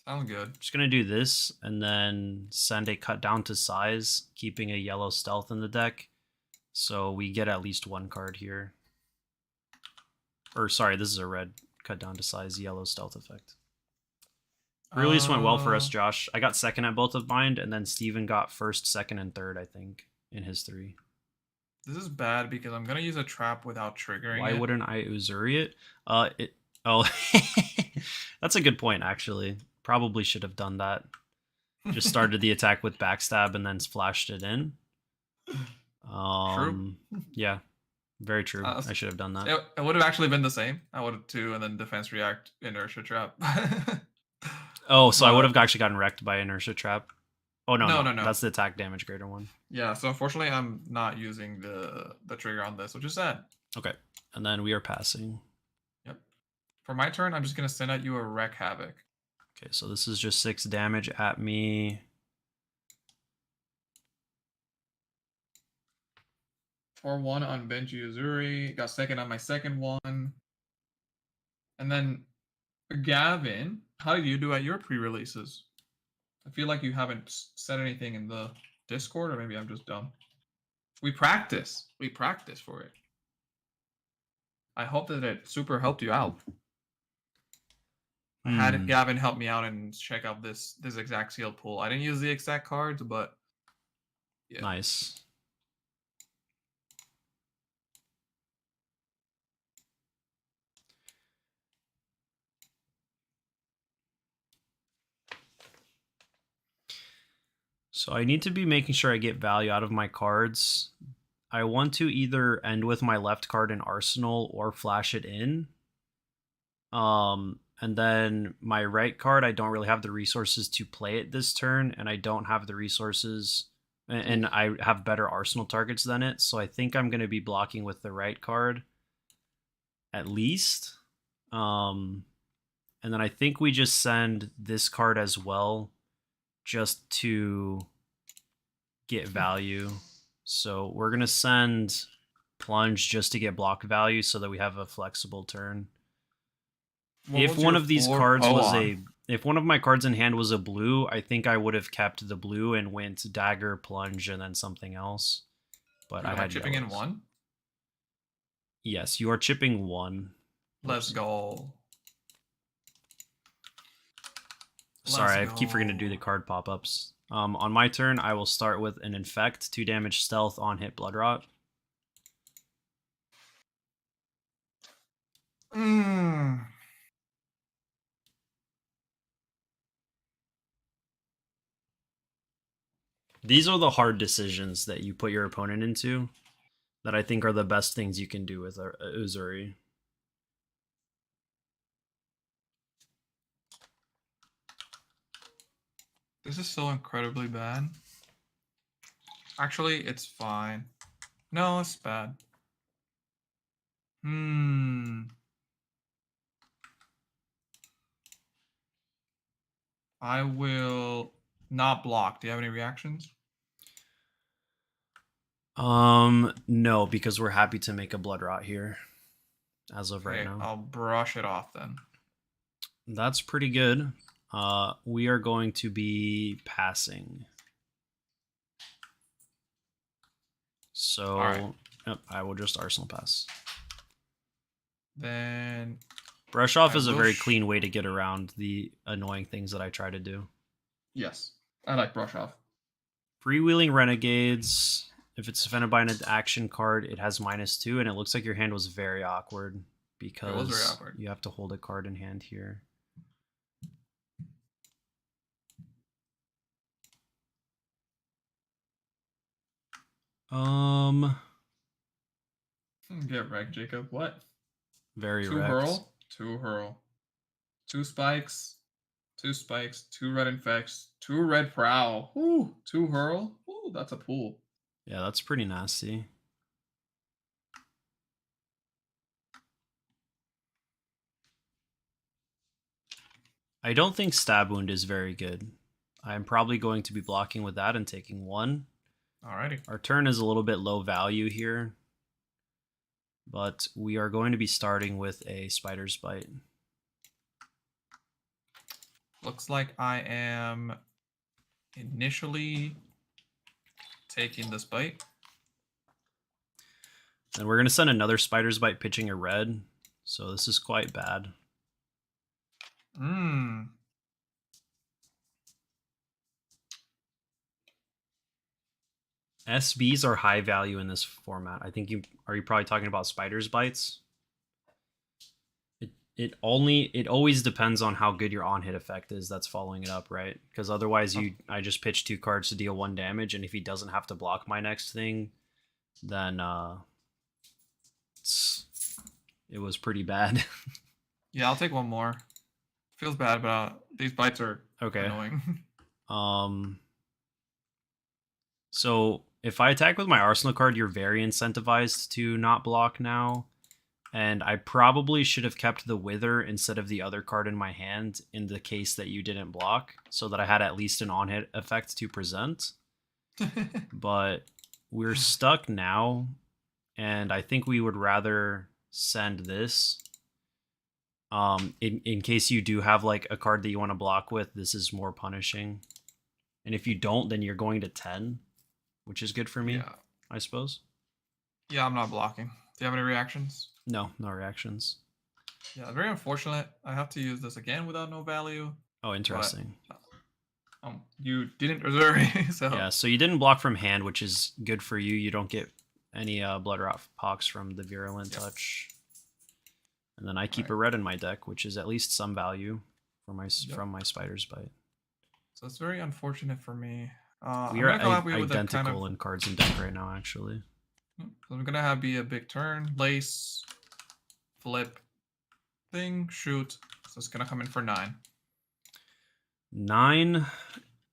S2: Sounds good.
S1: Just gonna do this and then send a cut down to size, keeping a yellow stealth in the deck. So we get at least 1 card here. Or sorry, this is a red cut down to size yellow stealth effect. Release went well for us, Josh. I got second at both of mine, and then Steven got first, second, and third, I think, in his 3.
S2: This is bad because I'm gonna use a trap without triggering
S1: Why
S2: it.
S1: wouldn't I Uzuri it? Oh, that's a good point, actually. Probably should have done that. Just started the attack with backstab and then flashed it in.
S2: True.
S1: Yeah, very true. I should have done that.
S2: It would have actually been the same. I would have 2 and then defense react inertia trap.
S1: Oh, so I would have actually gotten wrecked by inertia trap. Oh no.
S2: No.
S1: That's the attack damage greater one.
S2: Yeah, so unfortunately I'm not using the trigger on this, which is sad.
S1: Okay. And then we are passing.
S2: Yep. For my turn, I'm just gonna send at you a Wreck Havoc.
S1: Okay, so this is just 6 damage at me.
S2: 4-1 on Benji Uzuri. Got second on my second one. And then Gavin, how did you do at your pre-releases? I feel like you haven't said anything in the Discord, or maybe I'm just dumb. We practice. We practice for it. I hope that it super helped you out. I had Gavin help me out and check out this exact sealed pool. I didn't use the exact cards, but yeah.
S1: Nice. So I need to be making sure I get value out of my cards. I want to either end with my left card in Arsenal or flash it in. And then my right card, I don't really have the resources to play it this turn, and I don't have the resources, and I have better Arsenal targets than it, so I think I'm going to be blocking with the right card, at least. And then I think we just send this card as well, just to get value. So we're going to send Plunge just to get block value so that we have a flexible turn. If one of these cards was if one of my cards in hand was a blue, I think I would have kept the blue and went dagger, plunge, and then something else. But I had
S2: chipping in 1.
S1: Yes, you are chipping 1.
S2: Let's go.
S1: Sorry, I keep forgetting to do the card pop-ups. On my turn, I will start with an infect, 2 damage stealth on hit blood rot. These are the hard decisions that you put your opponent into that I think are the best things you can do with Uzuri.
S2: This is so incredibly bad. Actually, it's fine. No, it's bad. I will not block. Do you have any reactions?
S1: No, because we're happy to make a blood rot here as of right now.
S2: I'll brush it off then.
S1: That's pretty good. We are going to be passing. So, yep, I will just Arsenal pass.
S2: Then
S1: brush off is a very clean way to get around the annoying things that I try to do.
S2: Yes, I like brush off.
S1: Freewheeling Renegades. If it's defended by an action card, it has -2, and it looks like your hand was very awkward because you have to hold a card in hand here.
S2: Get wrecked, Jacob. What?
S1: Very
S2: wrecked.
S1: Hurl.
S2: 2 hurl. 2 spikes. 2 spikes. 2 red infects. 2 red prowl. Ooh, 2 hurl. Ooh, that's a pool.
S1: Yeah, that's pretty nasty. I don't think stab wound is very good. I'm probably going to be blocking with that and taking 1.
S2: Alrighty.
S1: Our turn is a little bit low value here, but we are going to be starting with a Spider's Bite.
S2: Looks like I am initially taking this bite.
S1: And we're going to send another Spider's Bite pitching a red, so this is quite bad. SBs are high value in this format. I think you probably talking about Spider's Bites. It always depends on how good your on hit effect is that's following it up, right? Because otherwise I just pitch 2 cards to deal 1 damage, and if he doesn't have to block my next thing, then it was pretty bad.
S2: Yeah, I'll take one more. Feels bad, but these bites are
S1: okay.
S2: annoying.
S1: So if I attack with my arsenal card, you're very incentivized to not block now. And I probably should have kept the Wither instead of the other card in my hand in the case that you didn't block, so that I had at least an on-hit effect to present. But we're stuck now, and I think we would rather send this. In case you do have like a card that you want to block with, this is more punishing. And if you don't, then you're going to 10, which is good for me, yeah. I suppose.
S2: Yeah, I'm not blocking. Do you have any reactions?
S1: No reactions.
S2: Yeah, very unfortunate. I have to use this again without no value.
S1: Oh, interesting.
S2: But, you didn't Uzuri, so
S1: yeah. So you didn't block from hand, which is good for you. You don't get any blood rot pox from the virulent touch. And then I keep a red in my deck, which is at least some value for my from my Spider's Bite.
S2: So it's very unfortunate for me.
S1: We are identical in cards in deck right now, actually.
S2: So I'm gonna be a big turn, lace, flip, thing, shoot. So it's gonna come in for 9.
S1: 9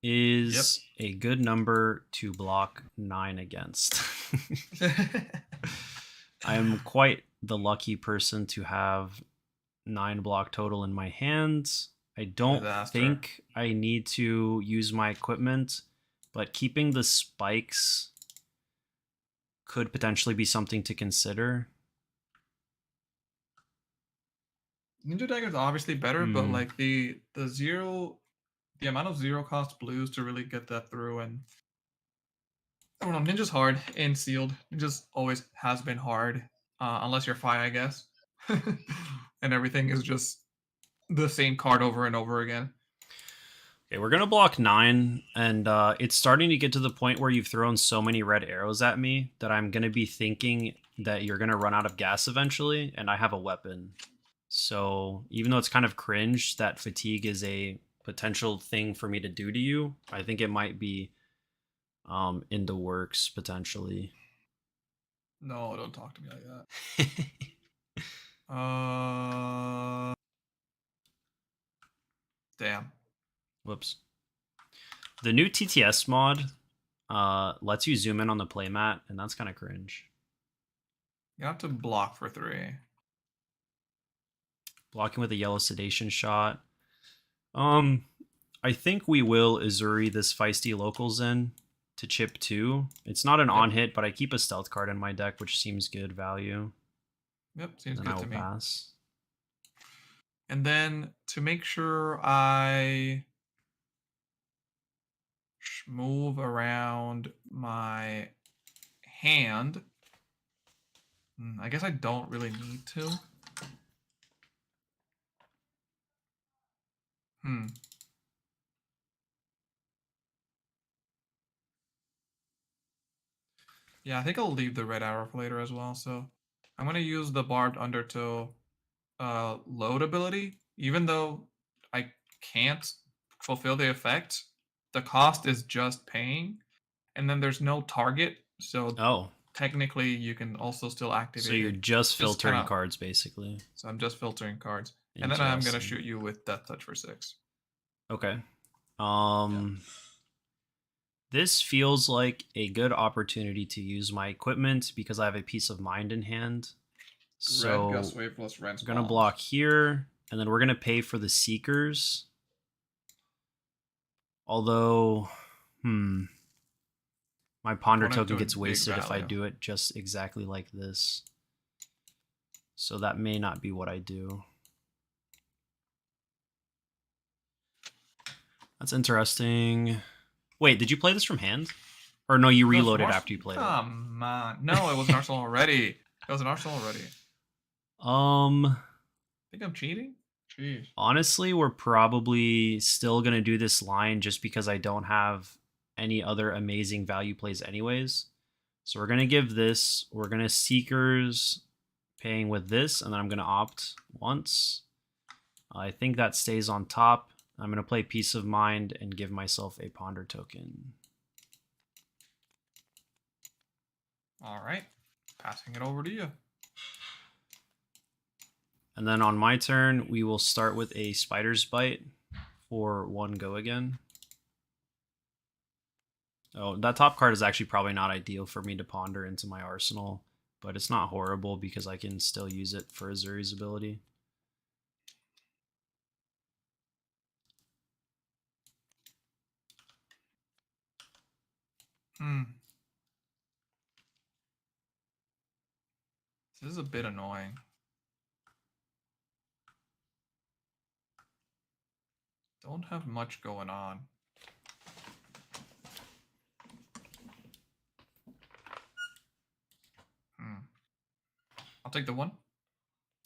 S1: is a good number to block 9 against. I am quite the lucky person to have 9 block total in my hands. I don't think I need to use my equipment, but keeping the spikes could potentially be something to consider.
S2: Ninja Dagger is obviously better, but like the amount of 0 cost blues to really get that through, and I don't know, Ninja's hard and sealed. Ninja's always has been hard, unless you're Fi, I guess, and everything is just the same card over and over again.
S1: Okay, we're gonna block 9, and it's starting to get to the point where you've thrown so many red arrows at me that I'm gonna be thinking that you're gonna run out of gas eventually, and I have a weapon. So even though it's kind of cringe that fatigue is a potential thing for me to do to you, I think it might be in the works potentially.
S2: No, don't talk to me like that. Damn.
S1: Whoops. The new TTS mod lets you zoom in on the playmat, and that's kind of cringe.
S2: You have to block for 3.
S1: Blocking with a yellow sedation shot. I think we will Uzuri this feisty locals in to chip 2. It's not an on hit, but I keep a stealth card in my deck, which seems good value.
S2: Yep, seems good to me.
S1: Pass.
S2: And then to make sure I move around my hand, I guess I don't really need to. Yeah, I think I'll leave the red arrow for later as well. So I'm going to use the Barbed Undertow load ability. Even though I can't fulfill the effect, the cost is just paying. And then there's no target. So technically you can also still activate it.
S1: So you're just filtering cards, basically.
S2: So I'm just filtering cards. And then I'm going to shoot you with Death Touch for 6.
S1: Okay. This feels like a good opportunity to use my equipment because I have a Peace of Mind in hand. So
S2: Red Gust Wave plus Red
S1: I'm going to block here, and then we're going to pay for the Seekers. Although, my Ponder token gets wasted if I do it just exactly like this. So that may not be what I do. That's interesting. Wait, did you play this from hand? Or no, you reloaded after you played it?
S2: Come on. No, it was an Arsenal already. It was an Arsenal already. Think I'm cheating? Jeez.
S1: Honestly, we're probably still going to do this line just because I don't have any other amazing value plays anyways. So we're going to give this, we're going to Seekers paying with this, and then I'm going to opt once. I think that stays on top. I'm going to play Peace of Mind and give myself a Ponder token.
S2: All right, passing it over to you.
S1: And then on my turn, we will start with a Spider's Bite for 1 go again. Oh, that top card is actually probably not ideal for me to ponder into my arsenal, but it's not horrible because I can still use it for Uzuri's ability.
S2: This is a bit annoying. Don't have much going on. I'll take the 1.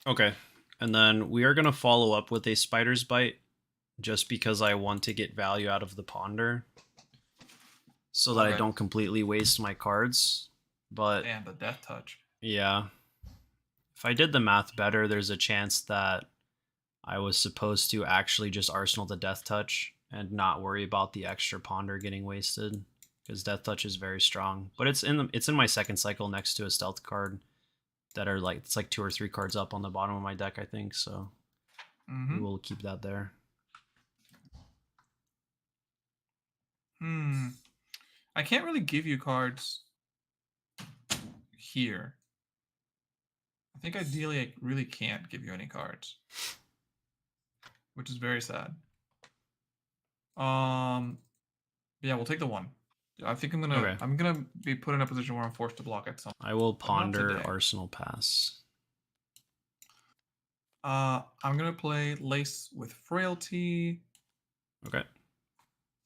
S1: Okay. And then we are going to follow up with a Spider's Bite just because I want to get value out of the Ponder so that I don't completely waste my cards. But
S2: and the Death Touch.
S1: Yeah. If I did the math better, there's a chance that I was supposed to actually just Arsenal the Death Touch and not worry about the extra Ponder getting wasted, because Death Touch is very strong. But it's in my second cycle next to a stealth card that are like, it's like 2 or 3 cards up on the bottom of my deck, I think. So we will keep that there.
S2: I can't really give you cards here. I think ideally I really can't give you any cards, which is very sad. Yeah, we'll take the 1. I think I'm gonna be put in a position where I'm forced to block at some.
S1: I will ponder Arsenal Pass.
S2: I'm gonna play Lace with Frailty.
S1: Okay.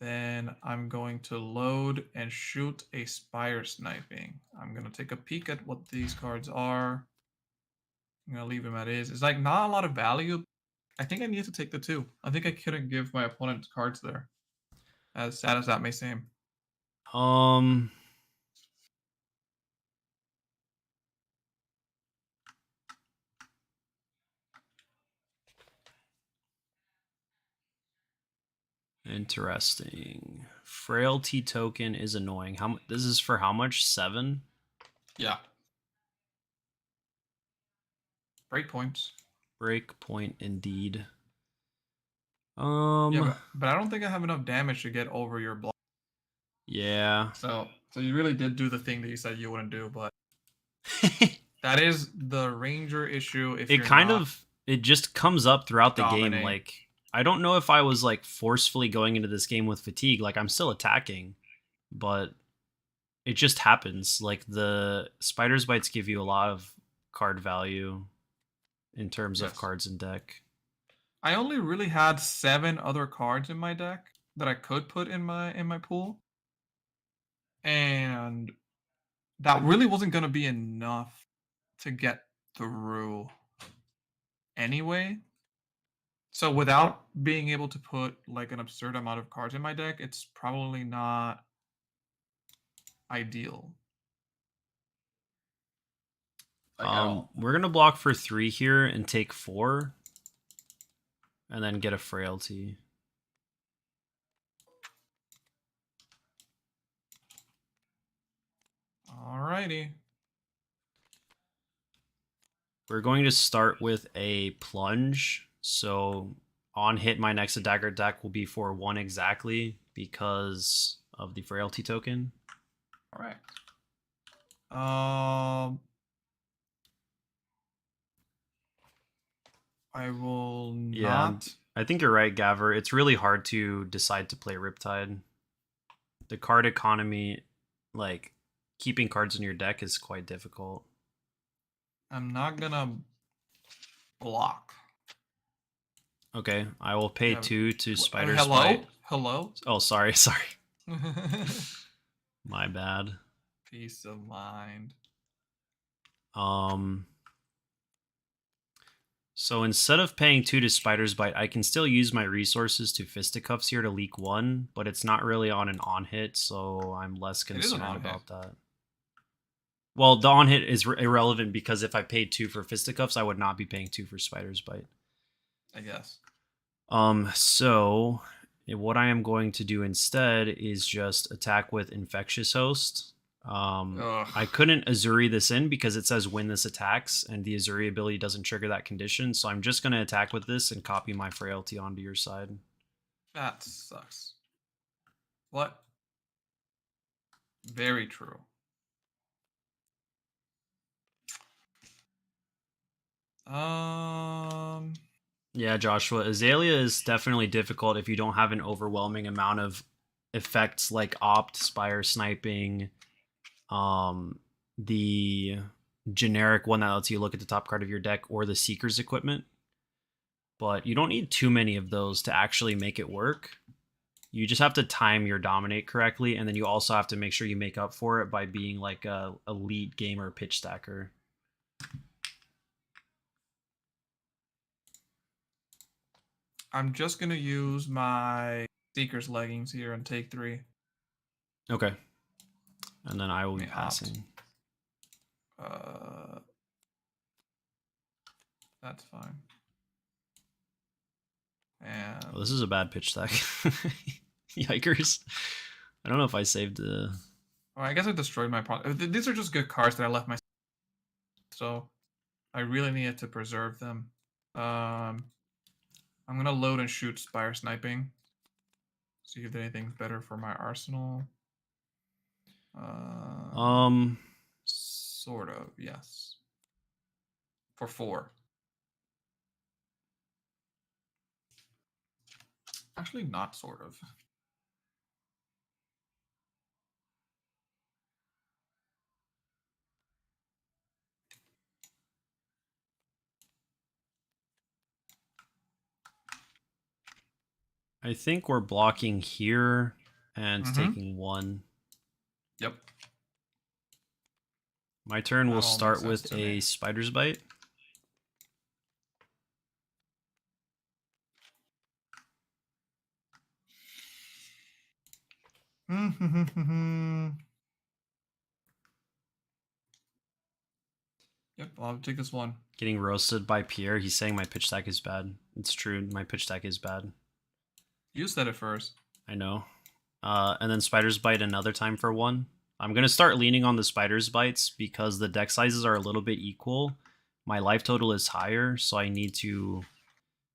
S2: Then I'm going to load and shoot a Spire Sniping. I'm gonna take a peek at what these cards are. I'm gonna leave them as is. It's like not a lot of value. I think I need to take the 2. I think I couldn't give my opponent cards there. As sad as that may seem.
S1: Interesting. Frailty token is annoying. This is for how much? 7?
S2: Yeah. Breakpoints.
S1: Breakpoint indeed.
S2: Yeah, but I don't think I have enough damage to get over your block.
S1: Yeah.
S2: So you really did do the thing that you said you wouldn't do, but that is the Ranger issue. If
S1: it just comes up throughout the game. Like, I don't know if I was like forcefully going into this game with fatigue. Like, I'm still attacking, but it just happens. Like, the Spider's Bites give you a lot of card value in terms of cards in deck.
S2: I only really had 7 other cards in my deck that I could put in my pool, and that really wasn't going to be enough to get through anyway. So without being able to put like an absurd amount of cards in my deck, it's probably not ideal.
S1: We're gonna block for 3 here and take 4, and then get a Frailty.
S2: Alrighty.
S1: We're going to start with a Plunge. So on hit, my next dagger attack will be for 1 exactly because of the Frailty token.
S2: All right. I will not.
S1: Yeah, I think you're right, Gaver. It's really hard to decide to play Riptide. The card economy, like, keeping cards in your deck is quite difficult.
S2: I'm not gonna block.
S1: Okay, I will pay 2 to Spider's
S2: Hello?
S1: Bite.
S2: Hello?
S1: Oh, sorry. My bad.
S2: Peace of mind.
S1: So instead of paying 2 to Spider's Bite, I can still use my resources to Fisticuffs here to leak 1, but it's not really on an on-hit, so I'm less
S2: It is an
S1: concerned
S2: on-hit.
S1: about that. Well, the on-hit is irrelevant because if I paid 2 for Fisticuffs, I would not be paying 2 for Spider's Bite.
S2: I guess.
S1: So what I am going to do instead is just attack with Infectious Host.
S2: Ugh.
S1: I couldn't Uzuri this in because it says when this attacks, and the Uzuri ability doesn't trigger that condition. So I'm just going to attack with this and copy my Frailty onto your side.
S2: That sucks. What? Very true.
S1: Yeah, Joshua, Azalea is definitely difficult if you don't have an overwhelming amount of effects like Opt, Spire Sniping, the generic one that lets you look at the top card of your deck, or the Seeker's equipment. But you don't need too many of those to actually make it work. You just have to time your dominate correctly, and then you also have to make sure you make up for it by being like a elite gamer pitch stacker.
S2: I'm just gonna use my Seeker's leggings here and take 3.
S1: Okay. And then I will be
S2: Opt.
S1: passing.
S2: That's fine. And
S1: Oh, this is a bad pitch stack. Yikers. I don't know if I saved the...
S2: Oh, I guess I destroyed my product. These are just good cards that I left myself, so I really needed to preserve them. I'm gonna load and shoot Spire Sniping. See if anything's better for my arsenal. Sort of, yes. For 4. Actually, not sort of.
S1: I think we're blocking here and taking 1.
S2: Yep.
S1: My turn will
S2: That all
S1: start
S2: makes sense
S1: with
S2: to
S1: a
S2: me.
S1: Spider's Bite.
S2: Yep, I'll take this 1.
S1: Getting roasted by Pierre. He's saying my pitch stack is bad. It's true. My pitch stack is bad.
S2: You said it first.
S1: I know. And then Spider's Bite another time for 1. I'm going to start leaning on the Spider's Bites because the deck sizes are a little bit equal. My life total is higher, so I need to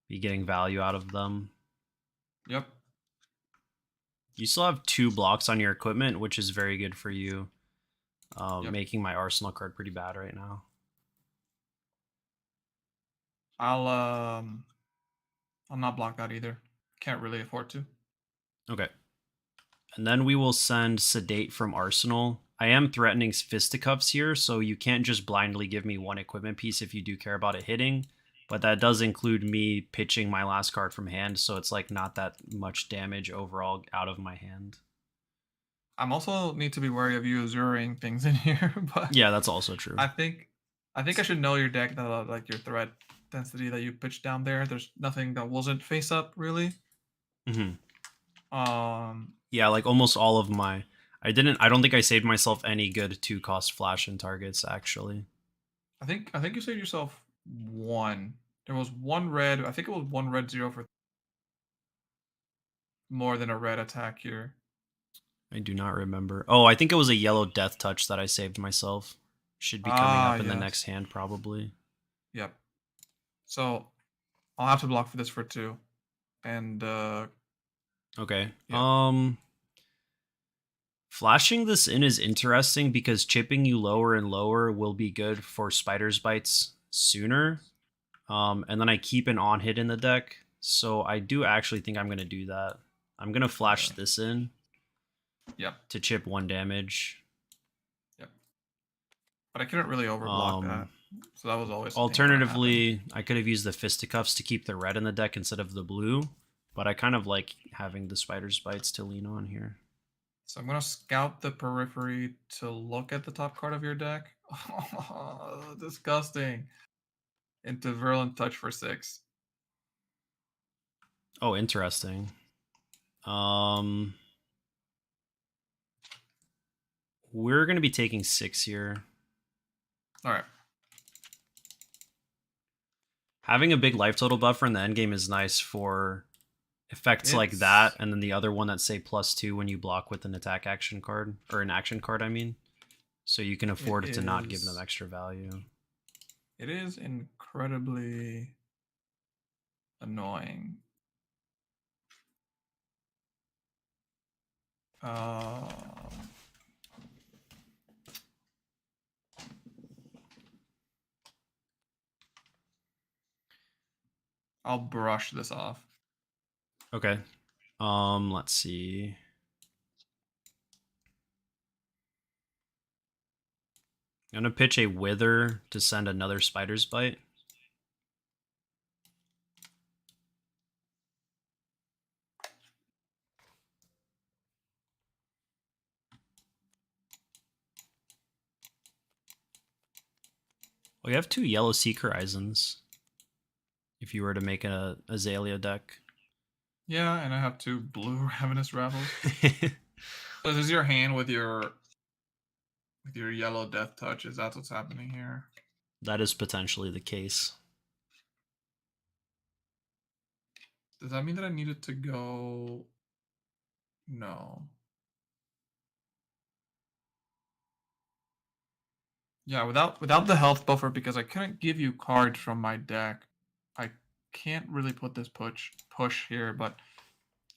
S1: be getting value out of them.
S2: Yep.
S1: You still have 2 blocks on your equipment, which is very good for you.
S2: Yep.
S1: Making my arsenal card pretty bad right now.
S2: I'll not block that either. Can't really afford to.
S1: Okay. And then we will send Sedate from Arsenal. I am threatening Fisticuffs here, so you can't just blindly give me 1 equipment piece if you do care about it hitting. But that does include me pitching my last card from hand, so it's like not that much damage overall out of my hand.
S2: I'm also need to be wary of you Uzuriing things in here, but
S1: yeah, that's also true.
S2: I think I should know your deck, like your threat density that you pitched down there. There's nothing that wasn't face up really.
S1: Yeah, like almost all of my. I don't think I saved myself any good 2-cost flash and targets actually.
S2: I think you saved yourself 1. There was 1 red. I think it was 1 red 0 for more than a red attack here.
S1: I do not remember. Oh, I think it was a yellow death touch that I saved myself. Should be coming up in the next hand probably.
S2: Yep. So I'll have to block for this for 2. And
S1: okay. Yeah. Flashing this in is interesting because chipping you lower and lower will be good for Spider's Bites sooner. And then I keep an on hit in the deck. So I do actually think I'm going to do that. I'm going to flash this in.
S2: Yep.
S1: To chip 1 damage.
S2: Yep. But I couldn't really overblock that. So that was always
S1: alternatively, I could have used the Fisticuffs to keep the red in the deck instead of the blue. But I kind of like having the Spider's Bites to lean on here.
S2: So I'm going to scout the periphery to look at the top card of your deck. Disgusting. into Virulent Touch for 6.
S1: Oh, interesting. We're gonna be taking 6 here.
S2: All right.
S1: Having a big life total buffer in the end game is nice for effects like that, and then the other one that say +2 when you block with an attack action card, or an action card, I mean. So you can afford to not give them extra value.
S2: It is incredibly annoying. I'll brush this off.
S1: Okay. Let's see. I'm gonna pitch a Wither to send another Spider's Bite. Well, you have 2 yellow Seek Horizons. If you were to make a Azalea deck.
S2: Yeah, and I have 2 blue Ravenous Ravels. So this is your hand with your yellow Death Touch. Is that what's happening here?
S1: That is potentially the case.
S2: Does that mean that I needed to go? No. Yeah, without the health buffer, because I couldn't give you cards from my deck, I can't really put this push here, but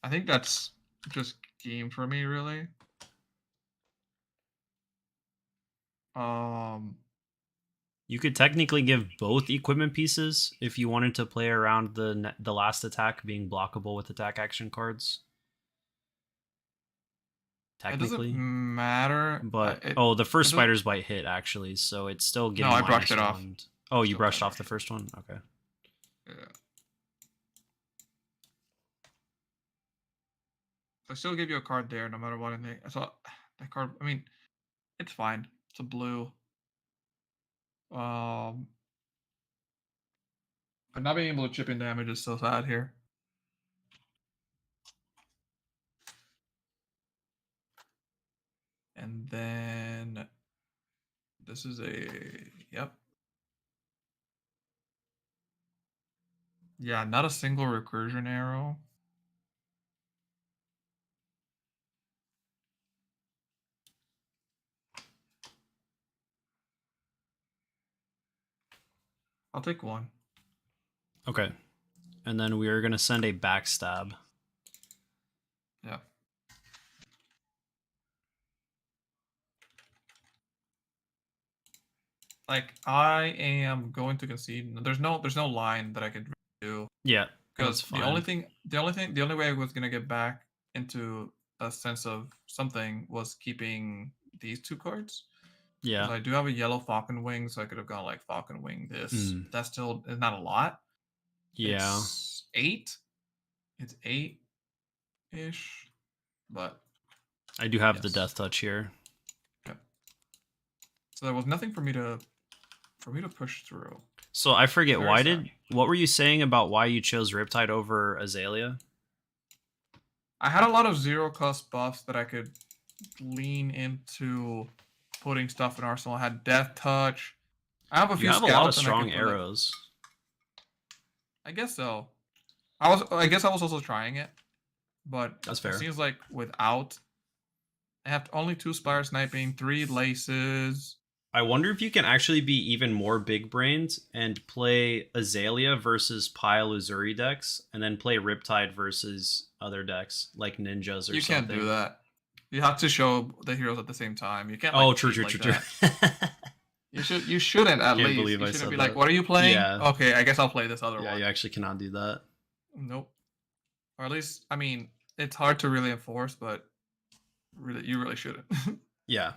S2: I think that's just game for me, really.
S1: You could technically give both equipment pieces if you wanted to play around the last attack being blockable with attack action cards. Technically,
S2: it doesn't matter.
S1: But the first Spider's Bite hit actually, so it's still getting.
S2: No, I brushed it off.
S1: Oh, you brushed off the first one? Okay.
S2: Yeah. I still give you a card there, no matter what. So that card, I mean, it's fine. It's a blue. But not being able to chip in damage is so sad here. And then this is yep. Yeah, not a single recursion arrow. I'll take 1.
S1: Okay. And then we are going to send a backstab.
S2: Yeah. Like, I am going to concede. There's no line that I could do.
S1: Yeah.
S2: Because the only way I was gonna get back into a sense of something was keeping these 2 cards.
S1: Yeah.
S2: I do have a yellow Falcon Wing, so I could have gone like Falcon Wing this. That still is not a lot.
S1: Yeah.
S2: It's 8. It's 8-ish. But
S1: I do have the Death Touch here.
S2: Yep. So there was nothing for me to push through.
S1: So I forget, what were you saying about why you chose Riptide over Azalea?
S2: I had a lot of 0-cost buffs that I could lean into putting stuff in Arsenal. I had Death Touch. I have a few.
S1: You have a lot of strong arrows.
S2: I guess so. I guess I was also trying it, but
S1: that's fair.
S2: It seems like without, I have only 2 Spire Sniping, 3 Laces.
S1: I wonder if you can actually be even more big-brained and play Azalea versus Pile Uzuri decks, and then play Riptide versus other decks, like Ninjas or something.
S2: You can't do that. You have to show the heroes at the same time. You can't.
S1: True.
S2: You shouldn't at least. You shouldn't be like, "What are you playing?" Yeah. Okay, I guess I'll play this other one.
S1: Yeah, you actually cannot do that.
S2: Nope. Or at least, I mean, it's hard to really enforce, but you really shouldn't.
S1: Yeah.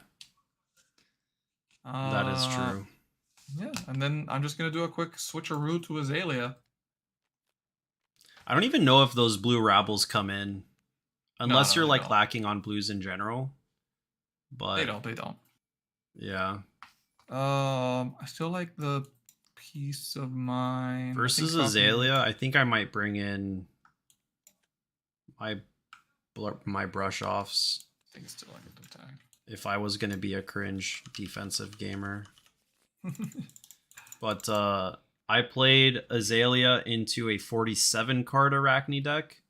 S1: That is true.
S2: Yeah, and then I'm just gonna do a quick switcheroo to Azalea.
S1: I don't even know if those blue Rabbles come in, unless you're like lacking on blues in general. But
S2: they don't.
S1: Yeah.
S2: I still like the Peace of mind.
S1: Versus Azalea, I think I might bring in my brush offs.
S2: I think it's still like a attack.
S1: If I was gonna be a cringe defensive gamer. But I played Azalea into a 47 card Arachne deck,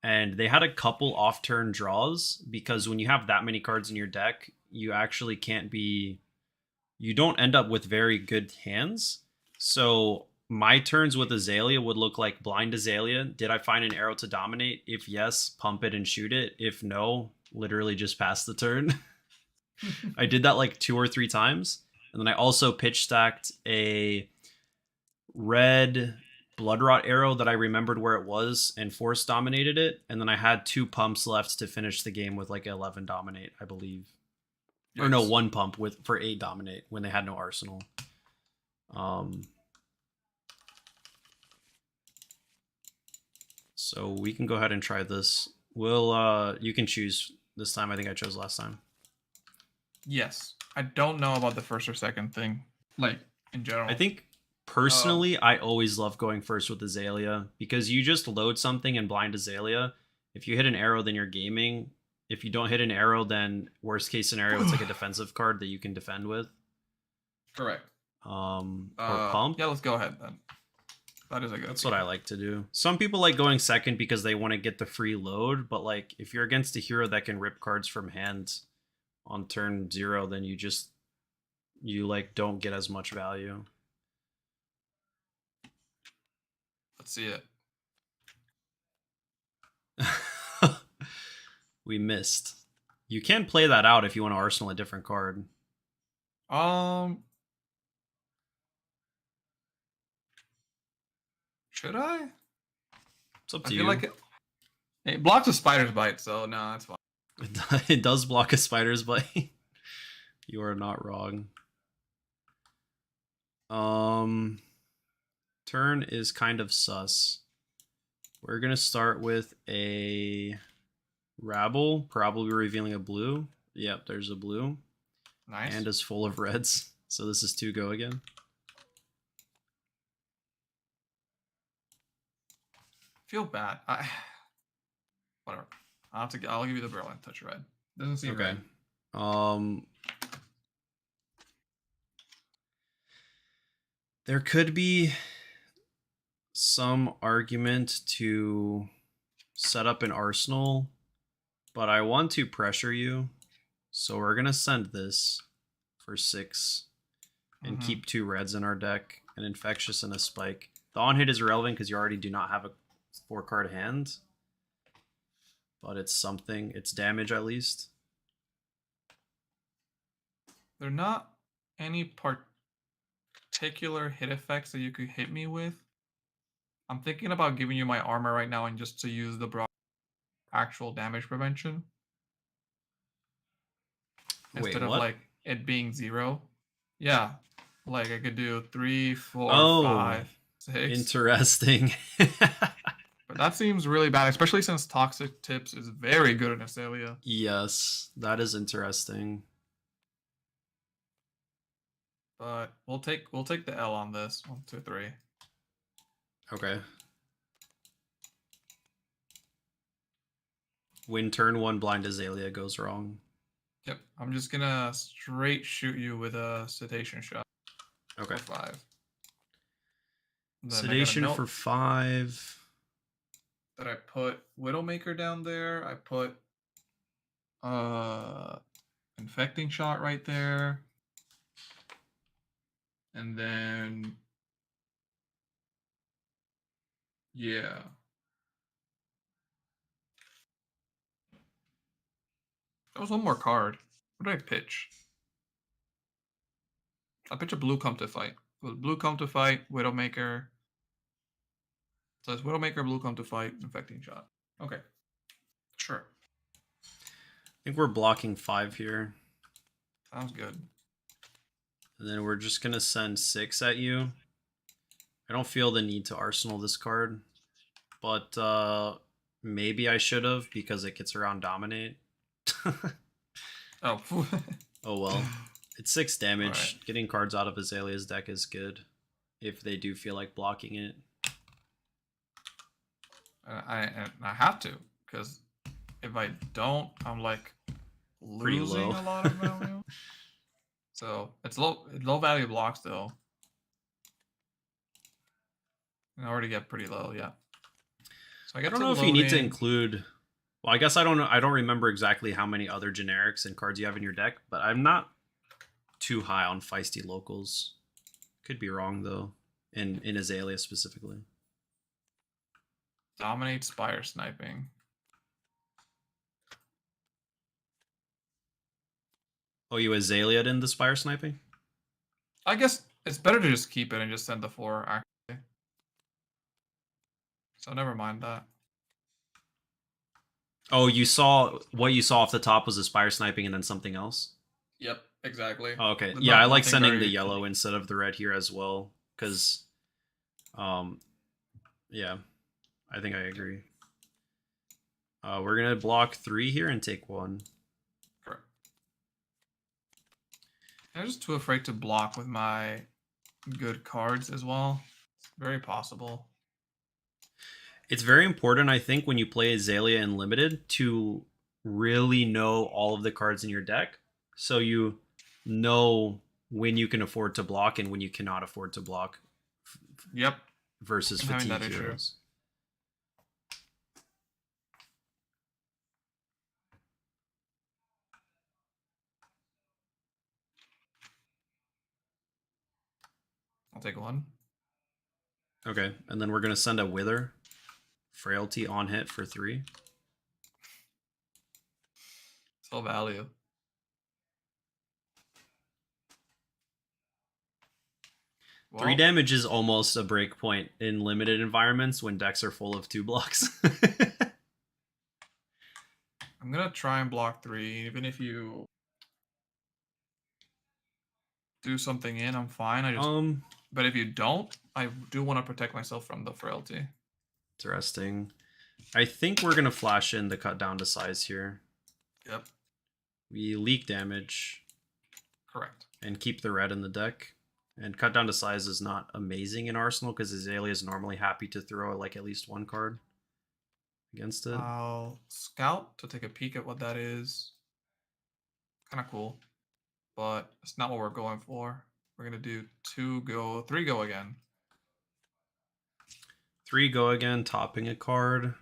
S1: and they had a couple off turn draws because when you have that many cards in your deck, you actually can't be. You don't end up with very good hands. So my turns with Azalea would look like blind Azalea. Did I find an arrow to dominate? If yes, pump it and shoot it. If no, literally just pass the turn. I did that like 2 or 3 times. And then I also pitch stacked a red Bloodrot arrow that I remembered where it was and force dominated it. And then I had 2 pumps left to finish the game with like 11 dominate, I believe. Yes. Or no, 1 pump for 8 dominate when they had no arsenal. So we can go ahead and try this. You can choose this time. I think I chose last time.
S2: Yes. I don't know about the first or second thing, like in general.
S1: I think personally, I always love going first with Azalea because you just load something and blind Azalea. If you hit an arrow, then you're gaming. If you don't hit an arrow, then worst case scenario, it's like a defensive card that you can defend with.
S2: Correct.
S1: Or pump.
S2: Yeah, let's go ahead then. That is a good.
S1: That's what I like to do. Some people like going second because they want to get the free load, but like if you're against a hero that can rip cards from hand on turn 0, then you like don't get as much value.
S2: Let's see it.
S1: We missed. You can play that out if you want to arsenal a different card.
S2: Should I?
S1: It's up to you.
S2: I feel like it blocks a spider's bite, so no, that's fine.
S1: It does block a spider's bite. You are not wrong. Turn is kind of sus. We're gonna start with a Rabble, probably revealing a blue. Yep, there's a blue.
S2: Nice.
S1: And is full of reds. So this is 2 go again.
S2: Feel bad. Whatever. I'll give you the Berlin touch red. Doesn't seem
S1: okay.
S2: Red.
S1: There could be some argument to set up an arsenal, but I want to pressure you. So we're gonna send this for 6 and keep 2 reds in our deck, an infectious and a spike. The on hit is irrelevant because you already do not have a 4-card hand, but it's something. It's damage at least.
S2: There are not any particular hit effects that you could hit me with. I'm thinking about giving you my armor right now and just to use the broad actual damage prevention. Instead of like it being 0. Yeah. Like I could do 3, 4, 5, 6.
S1: Interesting.
S2: But that seems really bad, especially since Toxic Tips is very good in Azalea.
S1: Yes, that is interesting.
S2: But we'll take the L on this. 1, 2, 3.
S1: Okay. When turn 1 blind Azalea goes wrong.
S2: Yep. I'm just gonna straight shoot you with a Sedation shot.
S1: Okay.
S2: For 5.
S1: Sedation for 5.
S2: That I put Widowmaker down there. I put Infecting Shot right there. And then yeah. That was one more card. What did I pitch? I pitched a blue come to fight. With blue come to fight, Widowmaker. So it's Widowmaker, blue come to fight, Infecting Shot. Okay. Sure.
S1: I think we're blocking 5 here.
S2: Sounds good.
S1: And then we're just going to send 6 at you. I don't feel the need to arsenal this card. But maybe I should have because it gets around dominate.
S2: Oh.
S1: Oh well. It's 6 damage.
S2: Right.
S1: Getting cards out of Azalea's deck is good. if they do feel like blocking it.
S2: I have to, because if I don't, I'm like
S1: Pretty
S2: losing
S1: low.
S2: a lot of value. So it's low value blocks though. I already get pretty low, yeah. So I
S1: I
S2: get
S1: don't
S2: to
S1: know if you
S2: load
S1: need to
S2: in.
S1: include. Well, I guess I don't know. I don't remember exactly how many other generics and cards you have in your deck, but I'm not too high on feisty locals. Could be wrong though. In Azalea specifically.
S2: Dominate Spire Sniping.
S1: Oh, you Azalea'd in the Spire Sniping?
S2: I guess it's better to just keep it and just send the 4 actually. So never mind that.
S1: Oh, you saw what you saw off the top was a Spire Sniping and then something else?
S2: Yep, exactly.
S1: Oh, okay. Yeah, I
S2: Not
S1: like
S2: nothing
S1: sending the
S2: very
S1: yellow instead of the red here as well. Because um yeah, I think I agree. We're gonna block 3 here and take 1.
S2: correct. I'm just too afraid to block with my good cards as well. It's very possible.
S1: It's very important, I think, when you play Azalea in Limited to really know all of the cards in your deck. So you know when you can afford to block and when you cannot afford to block
S2: Yep.
S1: versus
S2: I'm having
S1: fatigue
S2: that issue.
S1: heroes.
S2: I'll take 1.
S1: Okay, and then we're gonna send a Wither. Frailty on hit for 3.
S2: Still value. Well,
S1: 3 damage is almost a break point in limited environments when decks are full of 2 blocks.
S2: I'm gonna try and block 3, even if you do something in, I'm fine. But if you don't, I do want to protect myself from the frailty.
S1: Interesting. I think we're gonna flash in the cut down to size here.
S2: Yep.
S1: We leak damage.
S2: Correct.
S1: And keep the red in the deck. And cut down to size is not amazing in Arsenal because Azalea is normally happy to throw like at least 1 card against it.
S2: I'll scout to take a peek at what that is. Kind of cool, but it's not what we're going for. We're gonna do 3 go again.
S1: 3 go again, topping a card.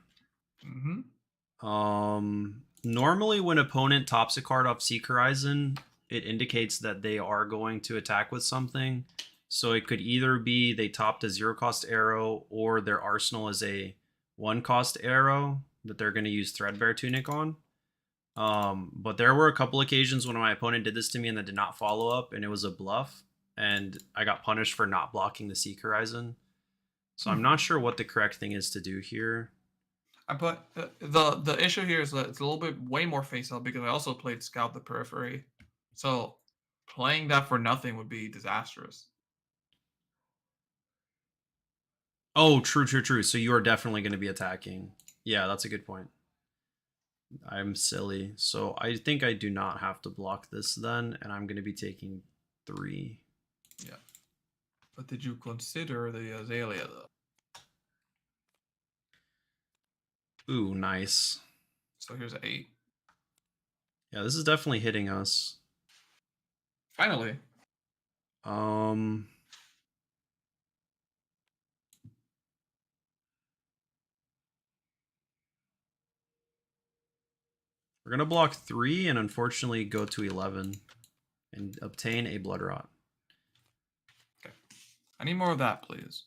S1: Normally when opponent tops a card off Seek Horizon, it indicates that they are going to attack with something. So it could either be they topped a 0-cost arrow or their arsenal is a 1-cost arrow that they're going to use Threadbare Tunic on. But there were a couple occasions when my opponent did this to me and that did not follow up, and it was a bluff, and I got punished for not blocking the Seek Horizon. So I'm not sure what the correct thing is to do here.
S2: But the issue here is that it's a little bit way more face up because I also played Scout the Periphery. So playing that for nothing would be disastrous.
S1: Oh, true. So you are definitely going to be attacking. Yeah, that's a good point. I'm silly. So I think I do not have to block this then, and I'm going to be taking 3.
S2: Yeah. But did you consider the Azalea though?
S1: Ooh, nice.
S2: So here's 8.
S1: Yeah, this is definitely hitting us.
S2: Finally.
S1: We're going to block 3 and unfortunately go to 11 and obtain a Blood Rot.
S2: Okay. I need more of that, please.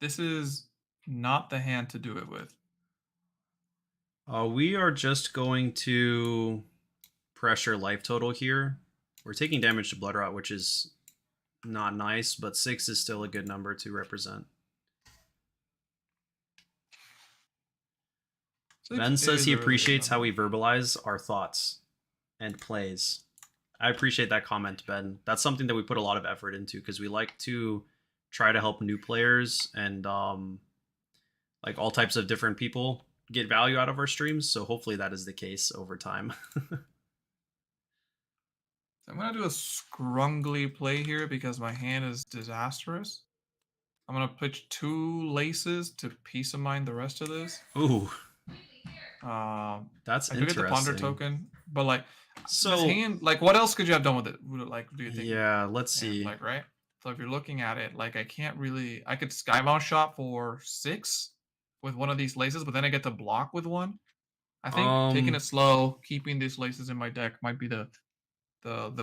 S2: This is not the hand to do it with.
S1: We are just going to pressure life total here. We're taking damage to Blood Rot, which is not nice, but 6 is still a good number to represent. Ben says he appreciates how we verbalize our thoughts and plays. I appreciate that comment, Ben. That's something that we put a lot of effort into because we like to try to help new players and like all types of different people get value out of our streams. So hopefully that is the case over time.
S2: I'm gonna do a scrungly play here because my hand is disastrous. I'm gonna pitch 2 laces to peace of mind the rest of this.
S1: Ooh,
S2: I
S1: that's
S2: do get the ponder
S1: interesting.
S2: token, but like this
S1: So
S2: hand, like what else could you have done with it? Like, do you think?
S1: yeah, let's
S2: And
S1: see.
S2: like, right? So if you're looking at it, like I can't really, I could skybound shot for 6 with one of these laces, but then I get to block with one. I think taking it slow, keeping these laces in my deck might be the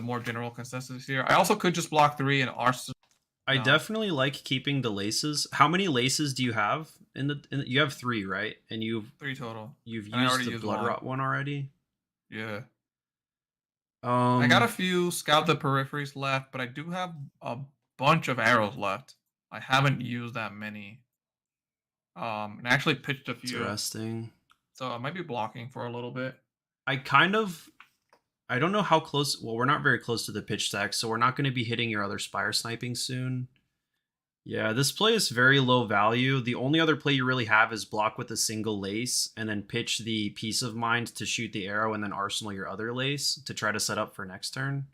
S2: more general consensus here. I also could just block 3 and arsenal.
S1: I
S2: No,
S1: definitely like keeping the laces. How many laces do you have you have 3, right? And
S2: 3 total.
S1: you've
S2: And I
S1: used
S2: already
S1: the
S2: used
S1: blood
S2: one.
S1: rot one already?
S2: Yeah. I got a
S1: Um
S2: few scout the peripheries left, but I do have a bunch of arrows left. I haven't used that many. And I actually pitched a few,
S1: interesting.
S2: so I might be blocking for a little bit.
S1: I kind of I don't know how close. Well, we're not very close to the pitch stack, so we're not going to be hitting your other spire sniping soon. Yeah, this play is very low value. The only other play you really have is block with a single lace and then pitch the piece of mind to shoot the arrow and then arsenal your other lace to try to set up for next turn.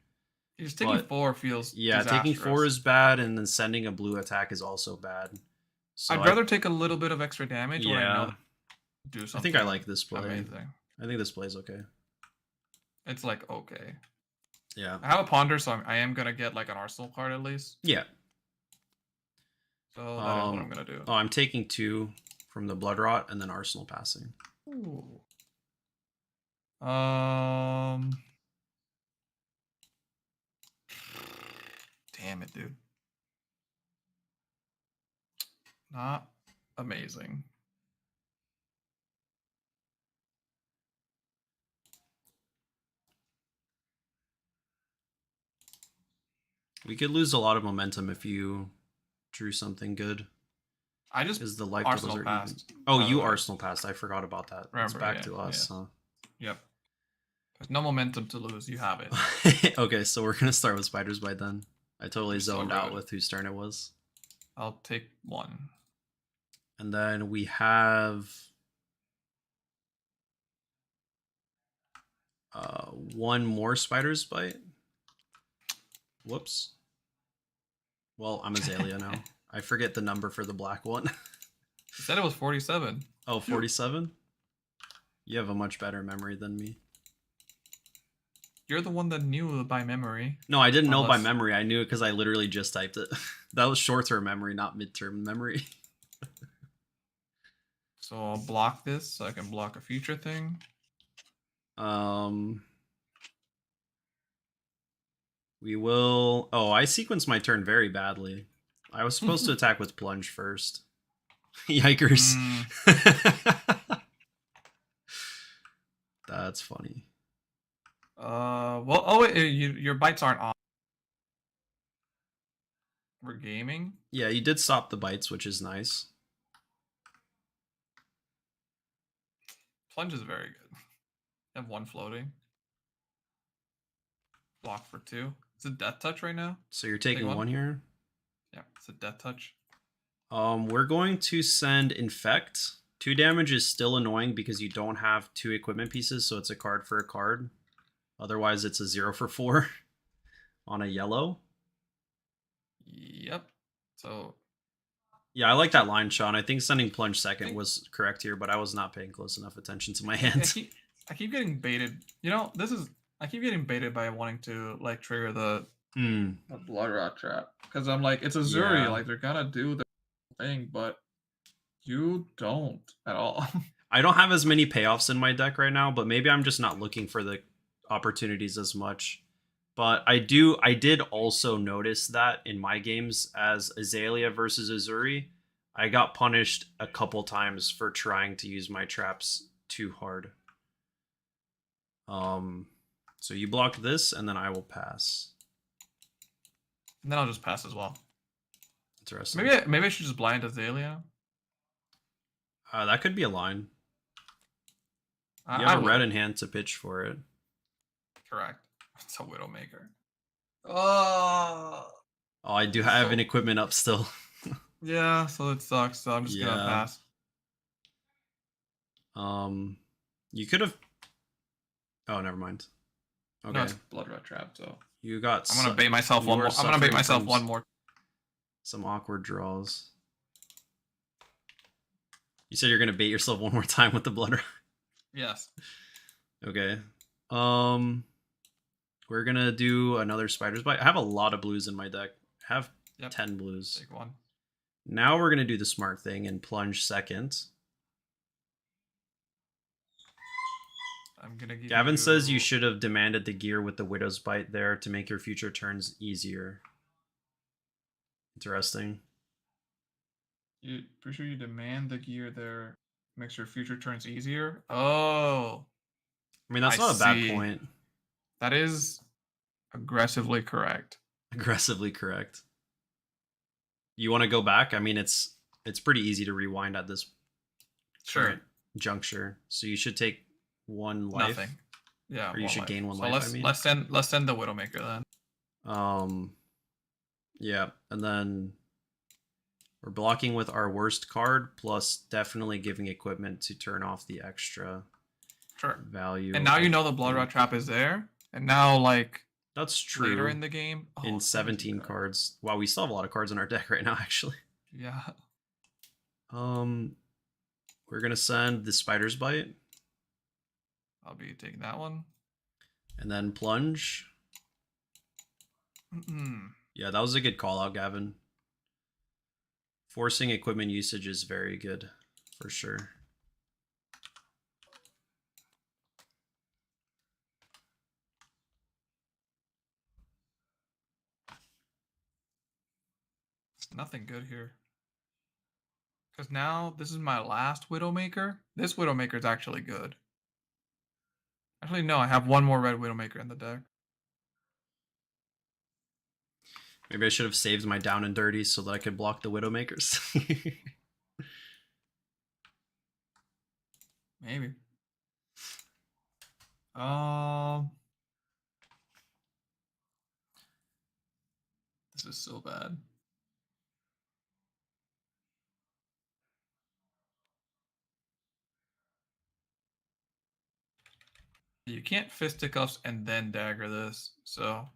S2: Just taking
S1: But
S2: 4 feels
S1: yeah, taking 4
S2: disastrous.
S1: is bad and then sending a blue attack is also bad. So
S2: I'd rather take a little bit of extra damage when I know
S1: yeah,
S2: that I do
S1: I think I
S2: something
S1: like this play.
S2: amazing.
S1: I think this play is okay.
S2: It's like, okay.
S1: Yeah.
S2: I have a ponder, so I am going to get like an arsenal card at least.
S1: Yeah.
S2: So that is what I'm going to do.
S1: Oh, I'm taking 2 from the blood rot and then arsenal passing.
S2: Ooh. Damn it, dude. Not amazing.
S1: We could lose a lot of momentum if you drew something good.
S2: I just
S1: Is the life
S2: arsenal
S1: totals are
S2: passed.
S1: even. Oh, you Arsenal passed. I forgot about that.
S2: Remember,
S1: It's back
S2: yeah,
S1: to us,
S2: yeah.
S1: huh?
S2: Yep. There's no momentum to lose. You have it.
S1: Okay, so we're gonna start with spiders by then. I totally
S2: So
S1: zoned out
S2: rude.
S1: with whose turn it was.
S2: I'll take 1.
S1: And then we have 1 more spider's bite. Whoops. Well, I'm Azalea now. I forget the number for the black one.
S2: You said it was 47.
S1: Oh, 47? You have a much better memory than me.
S2: You're the one that knew by memory.
S1: No, I didn't know by memory. I knew it because I literally just typed it. That was short-term memory, not mid-term memory.
S2: So I'll block this so I can block a future thing.
S1: We will... Oh, I sequenced my turn very badly. I was supposed to attack with plunge first. Yikers. That's funny.
S2: Well, oh wait, your bites aren't on. We're gaming.
S1: Yeah, you did stop the bites, which is nice.
S2: Plunge is very good. I have 1 floating. Block for 2. It's a death touch right now.
S1: So you're taking 1 here?
S2: Yeah, it's a death touch.
S1: We're going to send Infect. 2 damage is still annoying because you don't have 2 equipment pieces, so it's a card for a card. Otherwise, it's a 0 for 4 on a yellow.
S2: Yep. So...
S1: Yeah, I like that line, Sean. I think sending plunge second was correct here, but I was not paying close enough attention to my hand.
S2: I keep getting baited. You know, I keep getting baited by wanting to like trigger the blood rot trap because I'm like, it's Uzuri, like they're gonna do the thing, but you don't at all.
S1: I don't have as many payoffs in my deck right now, but maybe I'm just not looking for the opportunities as much. But I did also notice that in my games as Azalea versus Uzuri, I got punished a couple times for trying to use my traps too hard. So you block this, and then I will pass.
S2: And then I'll just pass as well.
S1: Interesting.
S2: Maybe I should just blind Azalea.
S1: That could be a line. You have a red in hand to pitch for it.
S2: Correct. It's a Widowmaker. Oh,
S1: I do have an equipment up still.
S2: Yeah, so it sucks. So I'm just gonna pass.
S1: You could have. Oh, never mind. Okay.
S2: No, it's Blood Rat Trap. So
S1: you got.
S2: I'm gonna bait myself one more. I'm gonna bait myself one more.
S1: Some awkward draws. You said you're gonna bait yourself one more time with the Blood Rat.
S2: Yes.
S1: Okay. We're gonna do another Spider's Bite. I have a lot of blues in my deck. I have 10 blues.
S2: Take one.
S1: Now we're gonna do the smart thing and plunge second.
S2: I'm gonna give
S1: Gavin says you should have demanded the gear with the Widow's Bite there to make your future turns easier. Interesting.
S2: Pretty sure you demand the gear there makes your future turns easier. Oh.
S1: I mean, that's not a bad point.
S2: That is aggressively correct.
S1: Aggressively correct. You want to go back? I mean, it's pretty easy to rewind at this juncture. So you should take one life.
S2: Nothing. Yeah.
S1: Or you should gain one life.
S2: Let's send the Widowmaker then.
S1: Yeah, and then we're blocking with our worst card, plus definitely giving equipment to turn off the extra value.
S2: And now you know the Blood Rat Trap is there. And now, like,
S1: that's true.
S2: Later in the game,
S1: in 17 cards. Wow, we still have a lot of cards in our deck right now, actually.
S2: Yeah.
S1: We're gonna send the Spider's Bite.
S2: I'll be taking that one.
S1: And then plunge. Yeah, that was a good call out, Gavin. Forcing equipment usage is very good, for sure.
S2: Nothing good here. Because now this is my last Widowmaker. This Widowmaker is actually good. Actually, no, I have one more red Widowmaker in the deck.
S1: Maybe I should have saved my down and dirty so that I could block the Widowmakers.
S2: Maybe. This is so bad. You can't fisticuffs and then dagger this, so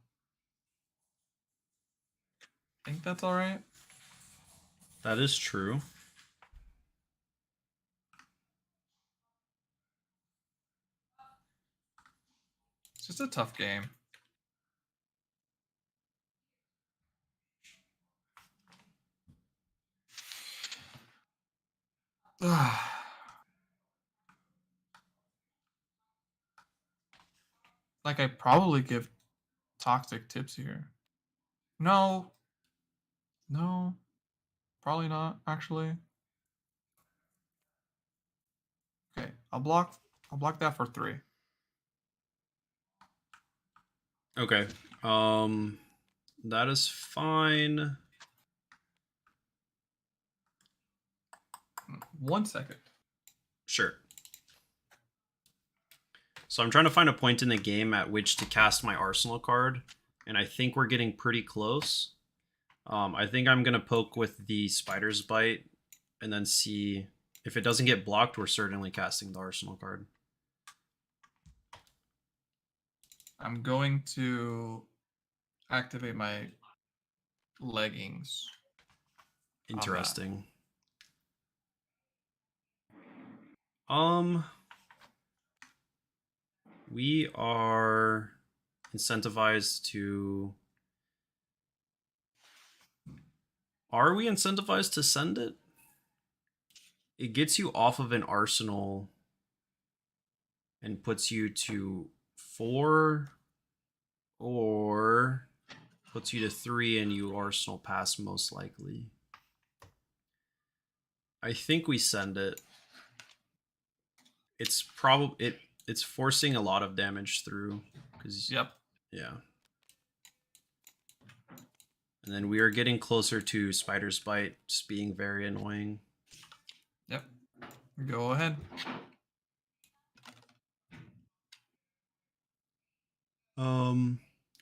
S2: I think that's all right.
S1: That is true.
S2: It's just a tough game. Like, I probably give toxic tips here. No. No. Probably not, actually. Okay, I'll block that for 3.
S1: Okay. That is fine.
S2: 1 second.
S1: Sure. So I'm trying to find a point in the game at which to cast my Arsenal card, and I think we're getting pretty close. I think I'm gonna poke with the Spider's Bite, and then see if it doesn't get blocked. We're certainly casting the Arsenal card.
S2: I'm going to activate my leggings.
S1: Interesting. We are incentivized to... Are we incentivized to send it? It gets you off of an Arsenal and puts you to 4, or puts you to 3 and you Arsenal pass most likely. I think we send it. It's probably it's forcing a lot of damage through, because
S2: yeah.
S1: And then we are getting closer to Spider's Bite just being very annoying.
S2: Yep. Go ahead.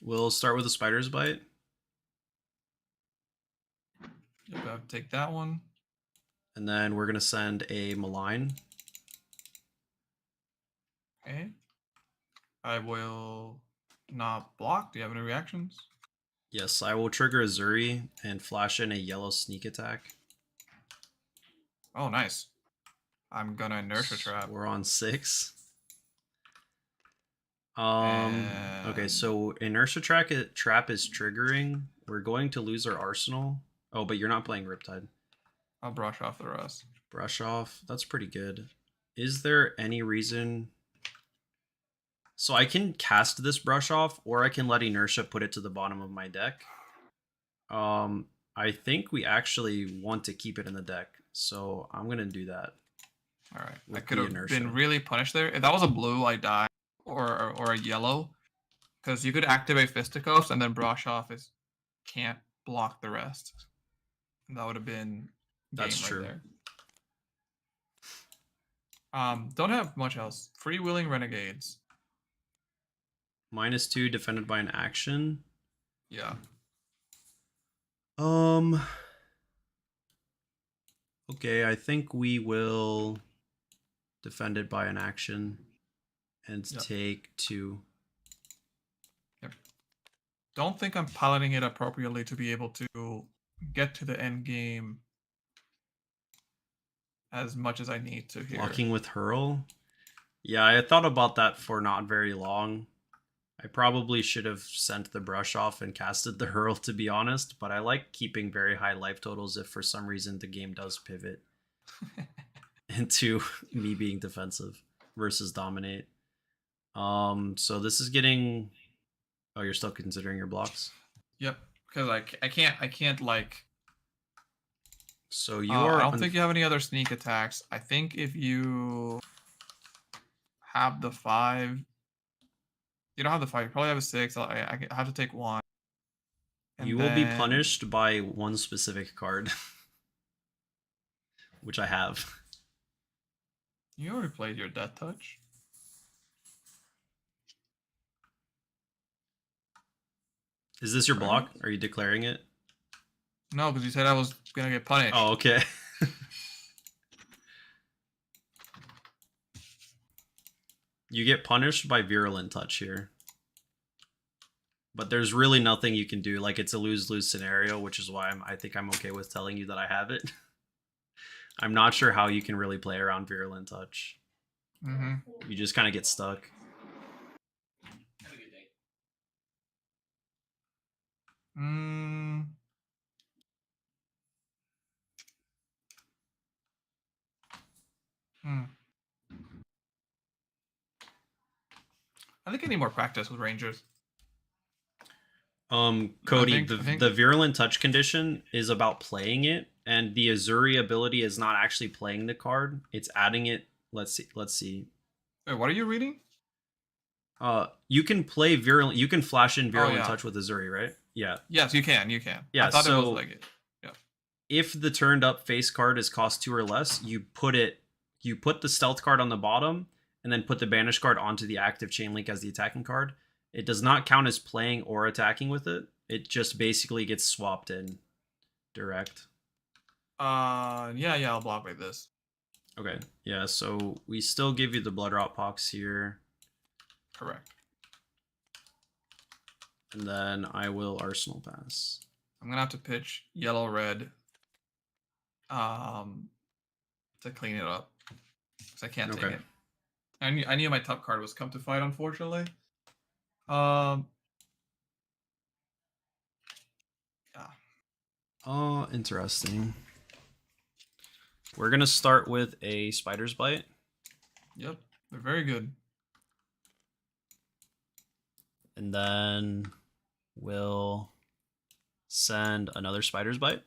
S1: We'll start with a Spider's Bite.
S2: Yep, I'll take that one.
S1: And then we're gonna send a Malign.
S2: Okay. I will not blocked. Do you have any reactions?
S1: Yes, I will trigger Uzuri and flash in a yellow sneak attack.
S2: Oh, nice. I'm gonna inertia trap.
S1: We're on 6. Okay,
S2: And
S1: so inertia trap is triggering. We're going to lose our arsenal. Oh, but you're not playing Riptide.
S2: I'll brush off the rest.
S1: Brush off. That's pretty good. Is there any reason? So I can cast this brush off, or I can let inertia put it to the bottom of my deck. I think we actually want to keep it in the deck, so I'm gonna do that.
S2: All right. I
S1: with
S2: could
S1: the
S2: have
S1: inertia.
S2: been really punished there. If that was a blue, I die, or a yellow, because you could activate Fisticuffs and then brush off is can't block the rest. And that would have been
S1: That's
S2: game
S1: true.
S2: right there. Don't have much else. Freewheeling Renegades.
S1: -2 defended by an action.
S2: Yeah.
S1: Okay, I think we will defend it by an action and take 2.
S2: Yep. Don't think I'm piloting it appropriately to be able to get to the end game as much as I need to here.
S1: Blocking with Hurl? Yeah, I thought about that for not very long. I probably should have sent the brush off and casted the Hurl, to be honest, but I like keeping very high life totals if for some reason the game does pivot into me being defensive versus dominate. So this is getting... Oh, you're still considering your blocks?
S2: Yep, because I can't like...
S1: So you are...
S2: I don't think you have any other sneak attacks. I think if you have the 5... You don't have the 5. You probably have a 6. I have to take 1.
S1: You will be punished by one specific card. Which I have.
S2: You already played your Death Touch.
S1: Is this your block? Are you declaring it?
S2: No, because you said I was going to get punished.
S1: Oh, okay. You get punished by Virulent Touch here. But there's really nothing you can do. Like, it's a lose-lose scenario, which is why I think I'm okay with telling you that I have it. I'm not sure how you can really play around Virulent Touch.
S2: Mm-hmm.
S1: You just kind of get stuck.
S3: Have a good day.
S2: I think I need more practice with Rangers.
S1: Cody, the Virulent Touch condition is about playing it, and the Uzuri ability is not actually playing the card. It's adding it. Let's see.
S2: Wait, what are you reading?
S1: You can play Virulent. You can flash in Virulent Touch with Uzuri, right? Yeah.
S2: Yes, you can. You can.
S1: Yeah.
S2: I thought it was like it. Yeah.
S1: If the turned up face card is cost 2 or less, you put the stealth card on the bottom, and then put the banish card onto the active chain link as the attacking card. It does not count as playing or attacking with it. It just basically gets swapped in direct.
S2: Yeah, I'll block like this.
S1: Okay, yeah, so we still give you the Blood Rot Pox here.
S2: Correct.
S1: And then I will Arsenal Pass.
S2: I'm gonna have to pitch yellow-red to clean it up. Because I can't take it. I knew my top card was Come to Fight, unfortunately. Yeah.
S1: Oh, interesting. We're gonna start with a Spider's Bite.
S2: Yep, they're very good.
S1: And then we'll send another Spider's Bite.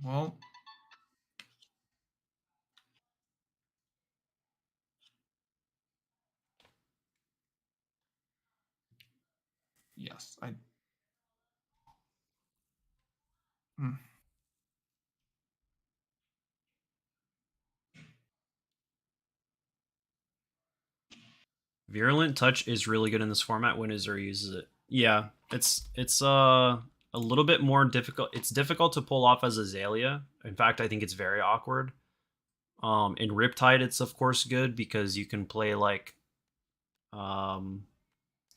S2: Well, yes,
S1: Virulent Touch is really good in this format when Uzuri uses it. Yeah, it's a little bit more difficult. It's difficult to pull off as Azalea. In fact, I think it's very awkward. In Riptide, it's of course good because you can play like I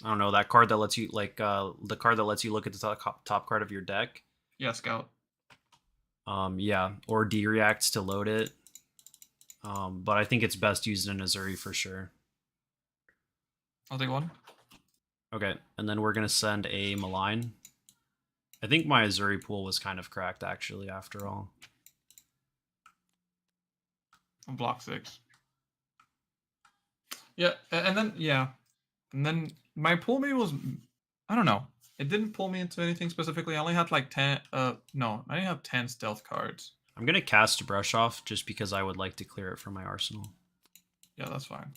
S1: don't know, that card that lets you the card that lets you look at the top card of your deck.
S2: Yeah, Scout.
S1: Yeah, or D reacts to load it. But I think it's best used in Uzuri for sure.
S2: I'll take one.
S1: Okay, and then we're gonna send a Malign. I think my Uzuri pool was kind of cracked actually after all.
S2: On block 6. Yeah, and then my pool maybe was, I don't know. It didn't pull me into anything specifically. I only had like 10. No, I didn't have 10 stealth cards.
S1: I'm gonna cast Brush Off just because I would like to clear it from my arsenal.
S2: Yeah, that's fine.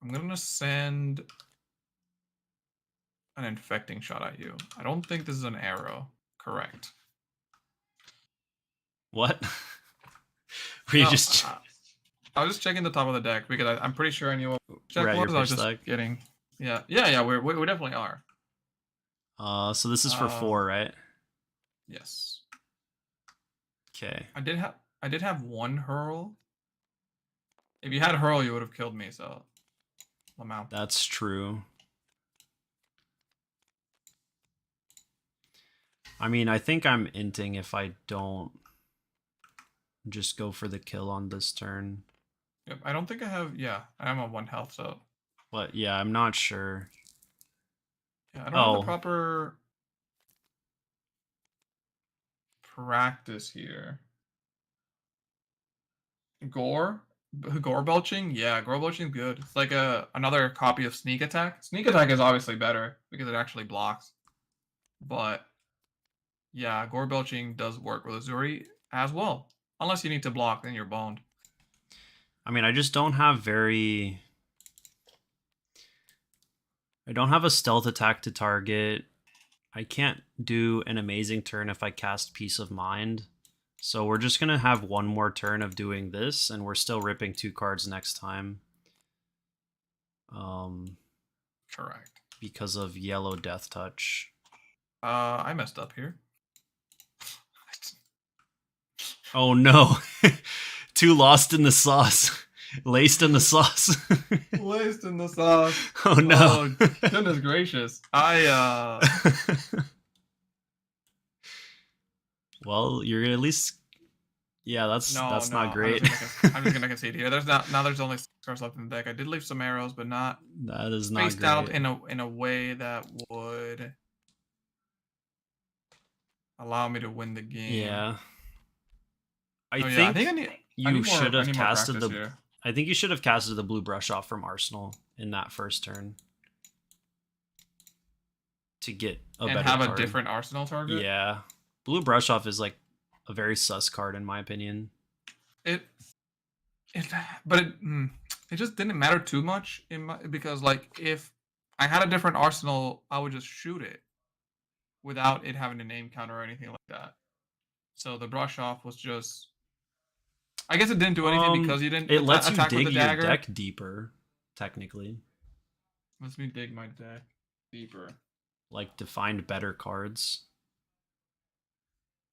S2: I'm gonna send an infecting shot at you. I don't think this is an arrow. Correct.
S1: What? Were you
S2: No,
S1: just
S2: I was just checking the top of the deck because I'm pretty sure I knew what check
S1: we're at your
S2: was. I was
S1: pitch
S2: just
S1: deck?
S2: kidding. Yeah. We definitely are.
S1: So this is for 4, right?
S2: Yes.
S1: Okay.
S2: I did have one hurl. If you had hurl, you would have killed me. So, Lamau.
S1: That's true. I mean, I think I'm inting if I don't just go for the kill on this turn.
S2: Yep. I don't think I have. Yeah, I am on 1 health. So.
S1: But yeah, I'm not sure.
S2: Yeah, I don't have the proper practice here. Gore belching, yeah, gore belching is good. It's like another copy of sneak attack. Sneak attack is obviously better because it actually blocks. But yeah, gore belching does work with Uzuri as well. Unless you need to block, then you're boned.
S1: I mean, I just don't have I don't have a stealth attack to target. I can't do an amazing turn if I cast Peace of Mind. So we're just going to have one more turn of doing this, and we're still ripping 2 cards next time.
S2: Correct.
S1: Because of yellow Death Touch.
S2: I messed up here.
S1: Oh no. Too lost in the sauce. Laced in the sauce.
S2: Laced in the sauce.
S1: Oh no.
S2: Oh, goodness gracious.
S1: Well, you're gonna at least. Yeah, that's not great.
S2: I'm just gonna concede here. There's only 6 cards left in the deck. I did leave some arrows, but not
S1: that is not
S2: spaced
S1: great.
S2: out in a way that would allow me to win the game.
S1: Yeah. I
S2: think
S1: you should have casted the.
S2: Here.
S1: I think you should have casted the blue brush off from Arsenal in that first turn to get a better
S2: have
S1: card.
S2: A different Arsenal target.
S1: Yeah, blue brush off is like a very sus card in my opinion.
S2: It just didn't matter too much because like if I had a different Arsenal, I would just shoot it without it having a name counter or anything like that. So the brush off was just. I guess it didn't do anything because you didn't.
S1: It lets you
S2: attack
S1: dig
S2: with the
S1: your
S2: dagger.
S1: deck deeper, technically.
S2: Lets me dig my deck deeper.
S1: Like to find better cards.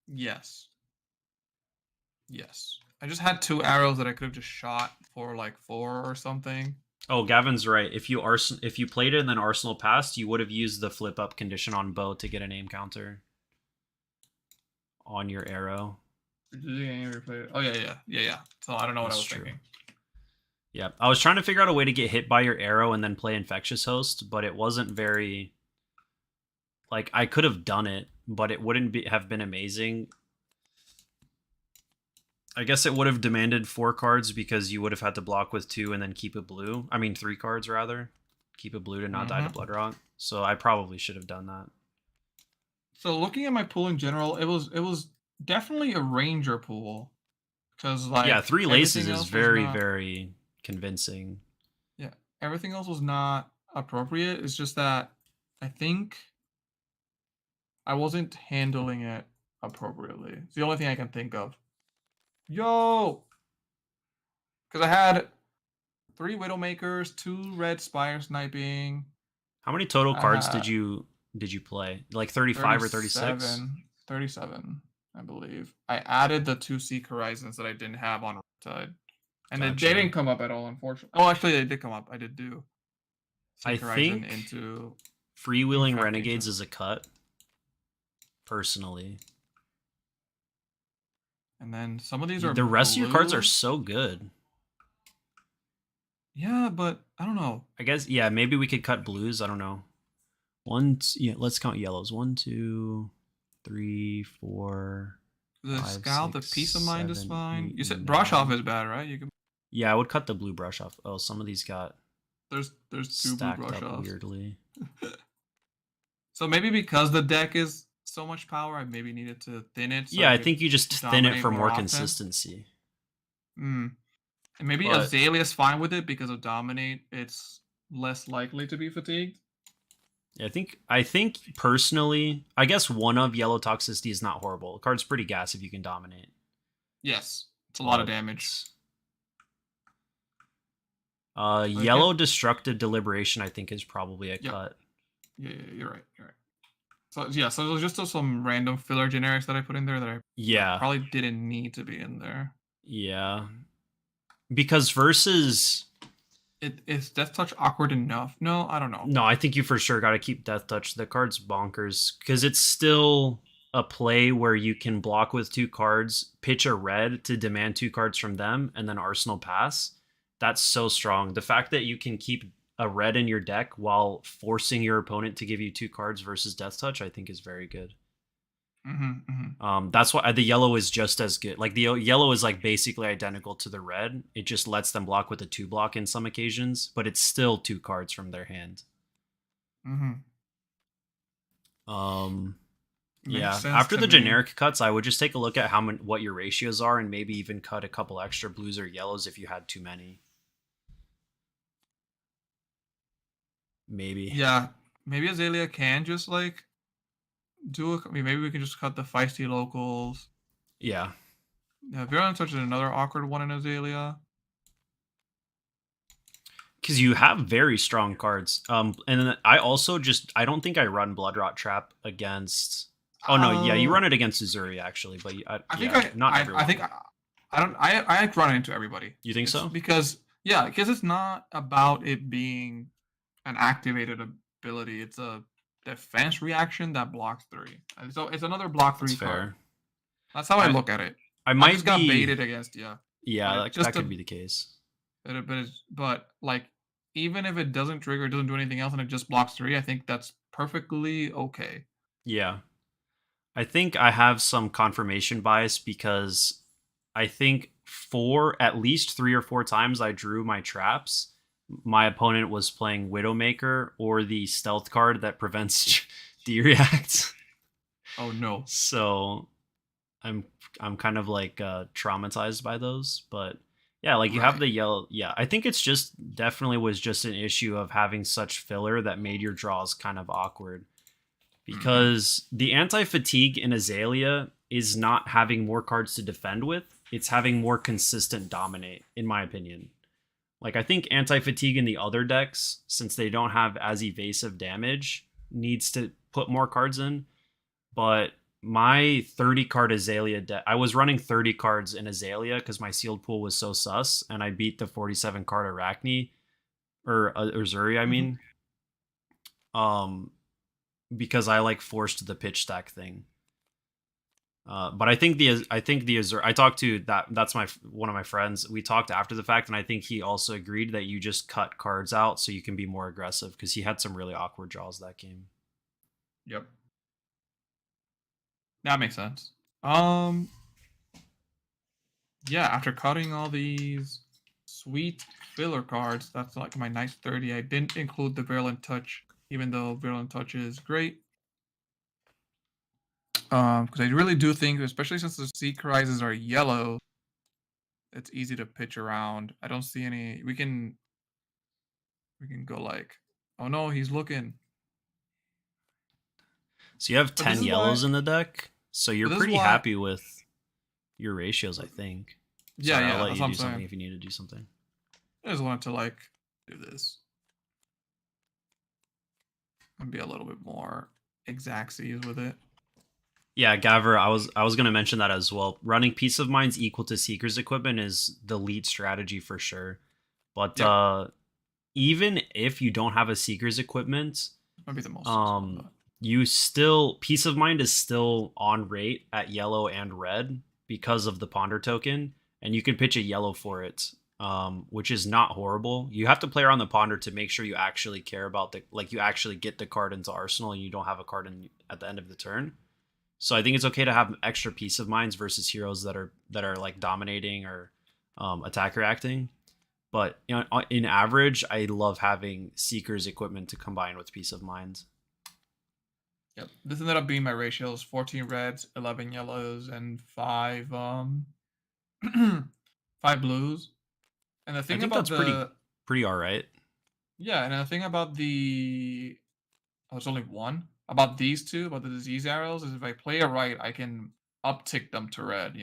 S2: Yes. Yes. I just had 2 arrows that I could have just shot for like 4 or something.
S1: Oh, Gavin's right. If you played it and then Arsenal passed, you would have used the flip up condition on bow to get a name counter on your arrow.
S2: Oh yeah. So I don't know what I was thinking.
S1: Yeah, I was trying to figure out a way to get hit by your arrow and then play Infectious Host, but it wasn't very. Like I could have done it, but it wouldn't have been amazing. I guess it would have demanded 4 cards because you would have had to block with 2 and then keep a blue. I mean 3 cards rather. Keep a blue to not die to Blood Rot. So I probably should have done that.
S2: So looking at my pool in general, it was definitely a ranger pool because like
S1: 3 laces is very convincing.
S2: Yeah, everything else was not appropriate. It's just that I think I wasn't handling it appropriately. It's the only thing I can think of. Yo, because I had 3 Widowmakers, 2 red Spire Sniping.
S1: How many total cards did you play? Like 35 or 36?
S2: 37, I believe. I added the 2 Seek Horizons that I didn't have on Riptide. And
S1: Gotcha.
S2: they didn't come up at all, unfortunately. Oh, actually, they did come up. I did do.
S1: I
S2: Seek Horizon
S1: think
S2: into
S1: freewheeling
S2: Infract
S1: renegades
S2: into.
S1: is a cut. Personally,
S2: And then some of these are
S1: the rest of your cards are
S2: blue.
S1: so good.
S2: Yeah, but I don't know.
S1: I guess yeah, maybe we could cut blues. I don't know. Yeah, let's count yellows. 1, 2, 3, 4.
S2: The
S1: 5,
S2: Scout, the
S1: 6,
S2: Peace of Mind is
S1: 7,
S2: fine.
S1: 8,
S2: You said brush off
S1: 9.
S2: is bad, right? You can.
S1: Yeah, I would cut the blue brush off. Oh, some of these got
S2: There's 2 blue
S1: stacked
S2: brush
S1: up
S2: offs.
S1: weirdly.
S2: So maybe because the deck is so much power, I maybe needed to thin it. So
S1: Yeah, I
S2: could
S1: think you just thin it
S2: dominate
S1: for more
S2: often.
S1: consistency.
S2: And maybe
S1: But-
S2: Azalea's fine with it because of dominate. It's less likely to be fatigued.
S1: Yeah, I think personally, I guess one of yellow toxicity is not horrible. The card's pretty gas if you can dominate.
S2: Yes, it's a lot of
S1: But-
S2: damage.
S1: Yellow destructive deliberation, I think, is probably a
S2: Yep.
S1: cut.
S2: Yeah, you're right. You're right. So yeah, so there's just some random filler generics that I put in there that I
S1: Yeah,
S2: probably didn't need to be in there.
S1: yeah. Because versus
S2: Is Death Touch awkward enough? No, I don't know.
S1: no, I think you for sure got to keep Death Touch. The card's bonkers because it's still a play where you can block with 2 cards, pitch a red to demand 2 cards from them, and then Arsenal pass. That's so strong. The fact that you can keep a red in your deck while forcing your opponent to give you 2 cards versus Death Touch, I think is very good. That's why the yellow is just as good. Like the yellow is like basically identical to the red. It just lets them block with a 2 block in some occasions, but it's still 2 cards from their hand. Yeah. After the generic cuts, I would just take a look at what your ratios are, and maybe even cut a couple extra blues or yellows if you had too many. Maybe.
S2: Yeah, maybe Azalea can just like maybe we can just cut the feisty locals.
S1: Yeah.
S2: Yeah, Virulent Touch is another awkward one in Azalea.
S1: Because you have very strong cards. And then I also I don't think I run Bloodrot Trap against. Oh no, yeah, you run it against Uzuri actually, but not everyone.
S2: I think I run it into everybody.
S1: You think so?
S2: Because it's not about it being an activated ability. It's a defense reaction that blocks 3. And so it's another block 3 card.
S1: Fair.
S2: That's how I look at it.
S1: I might
S2: just got baited against Yeah,
S1: that could be the case.
S2: But like even if it doesn't trigger, it doesn't do anything else, and it just blocks 3, I think that's perfectly okay.
S1: Yeah. I think I have some confirmation bias because I think at least 3 or 4 times I drew my traps, my opponent was playing Widowmaker or the stealth card that prevents D-reacts.
S2: Oh no.
S1: So I'm kind of like traumatized by those, but yeah, like you have the yellow. Yeah, I think it's just definitely was just an issue of having such filler that made your draws kind of awkward. Because the anti-fatigue in Azalea is not having more cards to defend with. It's having more consistent dominate, in my opinion. Like, I think anti-fatigue in the other decks, since they don't have as evasive damage, needs to put more cards in. But my 30-card Azalea deck, I was running 30 cards in Azalea because my sealed pool was so sus, and I beat the 47-card Arachne, or Uzuri, I mean. Because I like forced the pitch stack thing. But I think the Azure, I talked to that's one of my friends. We talked after the fact, and I think he also agreed that you just cut cards out so you can be more aggressive because he had some really awkward draws that game.
S2: Yep. That makes sense. Yeah, after cutting all these sweet filler cards, that's like my nice 30. I didn't include the Virulent Touch, even though Virulent Touch is great. Because I really do think, especially since the Seek Horizons are yellow, it's easy to pitch around. I don't see any. We can go like, oh no, he's looking.
S1: So you have 10 yellows in the deck, so you're pretty happy with your ratios, I think.
S2: Sorry,
S1: I'll let you do something if you need to do something.
S2: I just wanted to like do this and be a little bit more exactsies with it.
S1: Yeah, Gavra, I was gonna mention that as well. Running Peace of Mind's equal to Seeker's equipment is the lead strategy for sure. But
S2: Yep.
S1: even if you don't have a Seeker's equipment,
S2: Might be the most useful.
S1: um, you still Peace of Mind is still on rate at yellow and red because of the Ponder token, and you can pitch a yellow for it, which is not horrible. You have to play around the Ponder to make sure you actually care about the like you actually get the card into Arsenal and you don't have a card at the end of the turn. So I think it's okay to have extra Peace of Minds versus heroes that are like dominating or attack reacting. But you know, in average, I love having Seeker's equipment to combine with Peace of Mind.
S2: Yep. This ended up being my ratios: 14 reds, 11 yellows, and 5 5 blues. And the
S1: I
S2: thing
S1: think
S2: about
S1: that's pretty all right.
S2: yeah, and the thing about the it's only one about these two about the disease arrows is if I play it right, I can uptick them to red.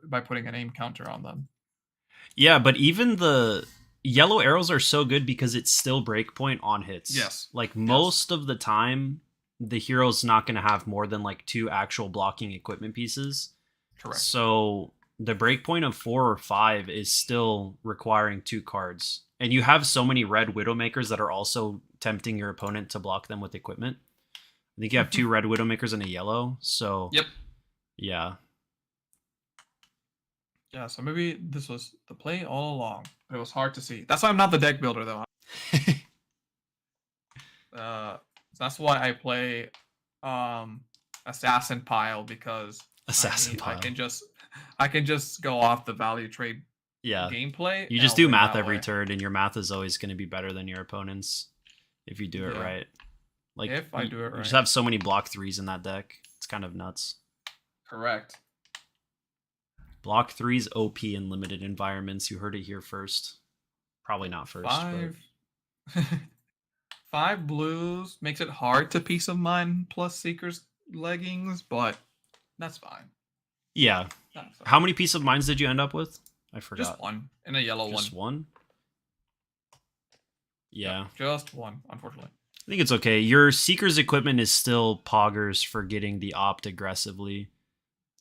S2: By putting an aim counter on them.
S1: Yeah, but even the yellow arrows are so good because it's still breakpoint on hits.
S2: Yes.
S1: Like most of the time, the hero's not going to have more than like 2 actual blocking equipment pieces.
S2: Correct.
S1: So the breakpoint of 4 or 5 is still requiring 2 cards. And you have so many red Widowmakers that are also tempting your opponent to block them with equipment. I think you have 2 red Widowmakers and a yellow. So
S2: Yep.
S1: yeah.
S2: Yeah, so maybe this was the play all along, but it was hard to see. That's why I'm not the deck builder, though. That's why I play Assassin Pile, because
S1: Assassin Pile.
S2: I can just go off the value trade
S1: Yeah.
S2: gameplay.
S1: You just do math every turn, and your math is always going to be better than your opponent's if you do it right. Like
S2: if I do it right.
S1: You just have so many block 3s in that deck. It's kind of nuts.
S2: Correct.
S1: Block 3's OP in limited environments. You heard it here first. Probably not first.
S2: 5 5 blues makes it hard to Peace of Mind plus Seeker's leggings, but that's fine.
S1: Yeah.
S2: That's fine.
S1: How many Peace of Minds did you end up with? I forgot.
S2: Just one. And a yellow one.
S1: Just one? Yeah.
S2: Just one, unfortunately.
S1: I think it's okay. Your Seeker's equipment is still poggers for getting the opt aggressively.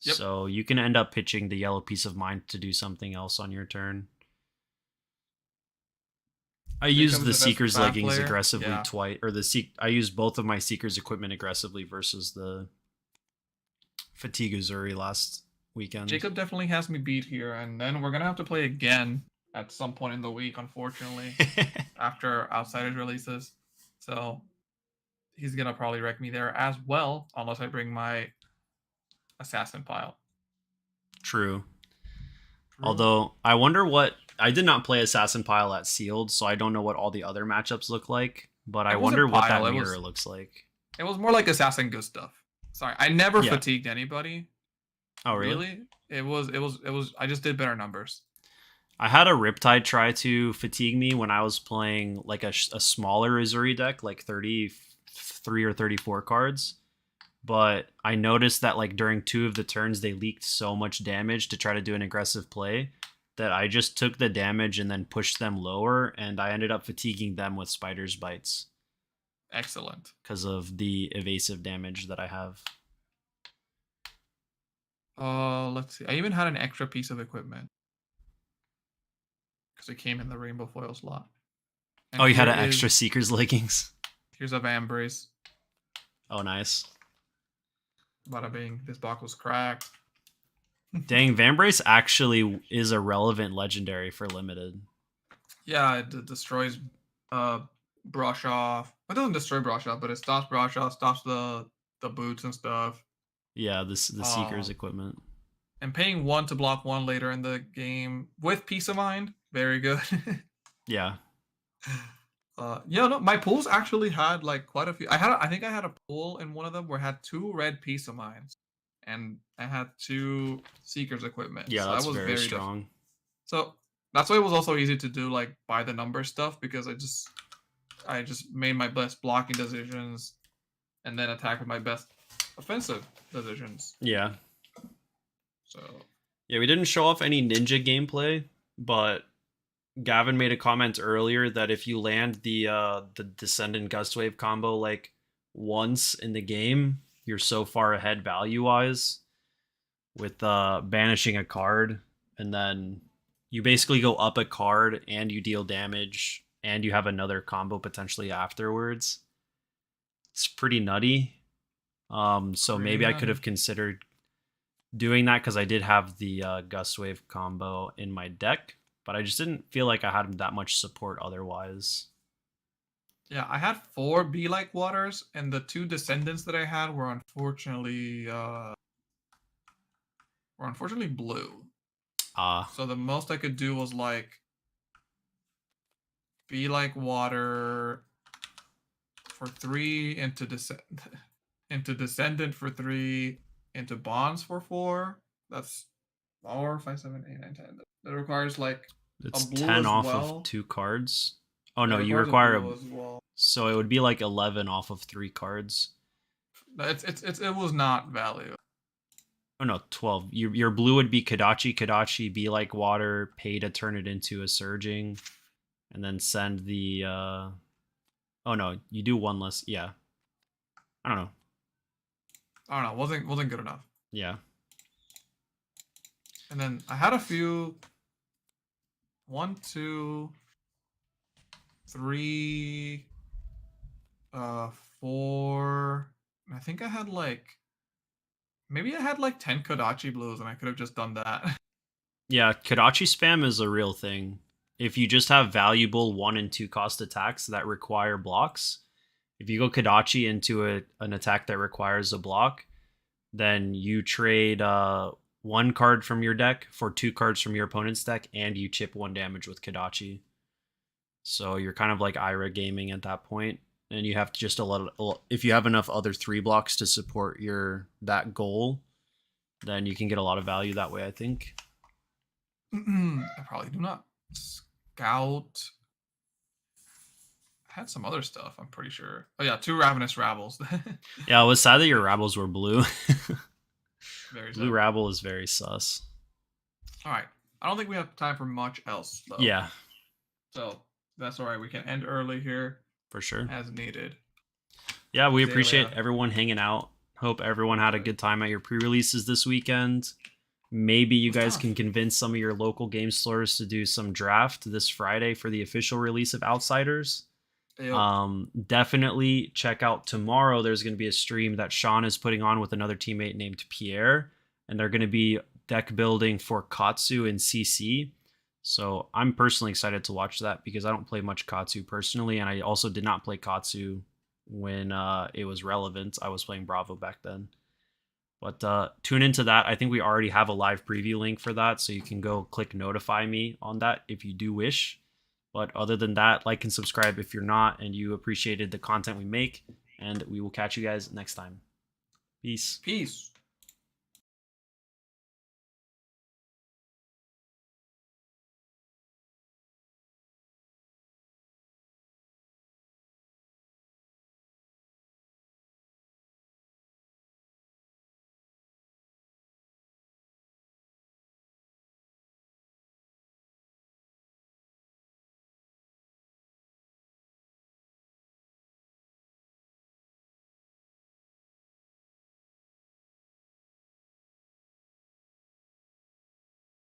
S1: Yep. So you can end up pitching the yellow Peace of Mind to do something else on your turn. I used the Seeker's leggings aggressively twice, or I used both of my Seeker's equipment aggressively versus the Fatigue Uzuri last weekend.
S2: Jacob definitely has me beat here, and then we're gonna have to play again at some point in the week, unfortunately, after Outsiders releases. So he's gonna probably wreck me there as well, unless I bring my Assassin Pile.
S1: True. Although I wonder what I did not play Assassin Pile at Sealed, so I don't know what all the other matchups look like. But I wonder what that mirror looks like.
S2: It was more like Assassin good stuff. Sorry, I never fatigued anybody.
S1: Oh really?
S2: It was. I just did better numbers.
S1: I had a Riptide try to fatigue me when I was playing like a smaller Uzuri deck, like 33 or 34 cards. But I noticed that like during 2 of the turns they leaked so much damage to try to do an aggressive play that I just took the damage and then pushed them lower, and I ended up fatiguing them with Spider's Bites.
S2: Excellent.
S1: Because of the evasive damage that I have.
S2: Let's see. I even had an extra piece of equipment because it came in the rainbow foil slot.
S1: And you had an extra Seeker's leggings.
S2: Here's a Vambrace.
S1: Oh, nice.
S2: Bada bing. This box was cracked.
S1: Dang, Vambrace actually is a relevant legendary for limited.
S2: Yeah, it destroys brush off. It doesn't destroy brush off, but it stops brush off, stops the boots and stuff.
S1: Yeah, the Seeker's equipment.
S2: And paying 1 to block 1 later in the game with Peace of Mind, very good.
S1: Yeah.
S2: My pools actually had like quite a few. I think I had a pool in one of them where I had 2 red Peace of Minds, and I had 2 Seeker's equipment.
S1: Yeah,
S2: so
S1: that's that was very strong.
S2: So that's why it was also easy to do like by the number stuff, because I just made my best blocking decisions and then attack with my best offensive decisions.
S1: Yeah.
S2: So
S1: yeah, we didn't show off any ninja gameplay, but Gavin made a comment earlier that if you land the Descendant Gust Wave combo like once in the game, you're so far ahead value wise with banishing a card, and then you basically go up a card and you deal damage and you have another combo potentially afterwards. It's pretty nutty. So
S2: Pretty
S1: maybe I could
S2: nutty.
S1: have considered doing that because I did have the Gust Wave combo in my deck, but I just didn't feel like I had that much support otherwise.
S2: Yeah, I had 4 Be Like Waters, and the 2 Descendants that I had were unfortunately blue. So the most I could do was like Be Like Water for 3 into into Descendant for 3 into Bonds for 4. That's 4, 5, 7, 8, 9, 10. That requires like
S1: It's
S2: a blue
S1: 10
S2: as
S1: off
S2: well.
S1: of 2 cards. Oh no,
S2: It
S1: you
S2: requires a
S1: require
S2: blue as well.
S1: so it would be like 11 off of 3 cards.
S2: It was not value.
S1: Oh no, 12. Your blue would be Kadachi, Be Like Water, pay to turn it into a Surging, and then send the oh no, you do one less. Yeah. I don't know.
S2: I don't know. Wasn't good enough.
S1: Yeah.
S2: And then I had a few. 1, 2, 3, 4. I think I had like maybe I had like 10 Kodachi blues, and I could have just done that.
S1: Yeah, Kadachi spam is a real thing. If you just have valuable 1 and 2 cost attacks that require blocks, if you go Kadachi into an attack that requires a block, then you trade 1 card from your deck for 2 cards from your opponent's deck, and you chip 1 damage with Kadachi. So you're kind of like Ira gaming at that point, and you have just a lot. If you have enough other 3 blocks to support that goal, then you can get a lot of value that way, I think.
S2: I probably do not. Scout. I had some other stuff, I'm pretty sure. Oh yeah, 2 Ravenous Rabbles.
S1: Yeah, it was sad that your Rabbles were blue.
S2: Very
S1: Blue
S2: sad.
S1: Rabble is very sus.
S2: All right. I don't think we have time for much else, though.
S1: Yeah,
S2: So that's all right. We can end early here
S1: for sure.
S2: as needed.
S1: Yeah, we
S2: Azalea.
S1: appreciate everyone hanging out. Hope everyone had a good time at your pre-releases this weekend. Maybe you guys can convince some of your local game stores to do some draft this Friday for the official release of Outsiders.
S2: Yep.
S1: Definitely check out tomorrow. There's going to be a stream that Sean is putting on with another teammate named Pierre, and they're going to be deck building for Katsu and CC. So I'm personally excited to watch that because I don't play much Katsu personally, and I also did not play Katsu when it was relevant. I was playing Bravo back then. But tune into that. I think we already have a live preview link for that, so you can go click notify me on that if you do wish. But other than that, like and subscribe if you're not and you appreciated the content we make, and we will catch you guys next time. Peace.
S2: Peace.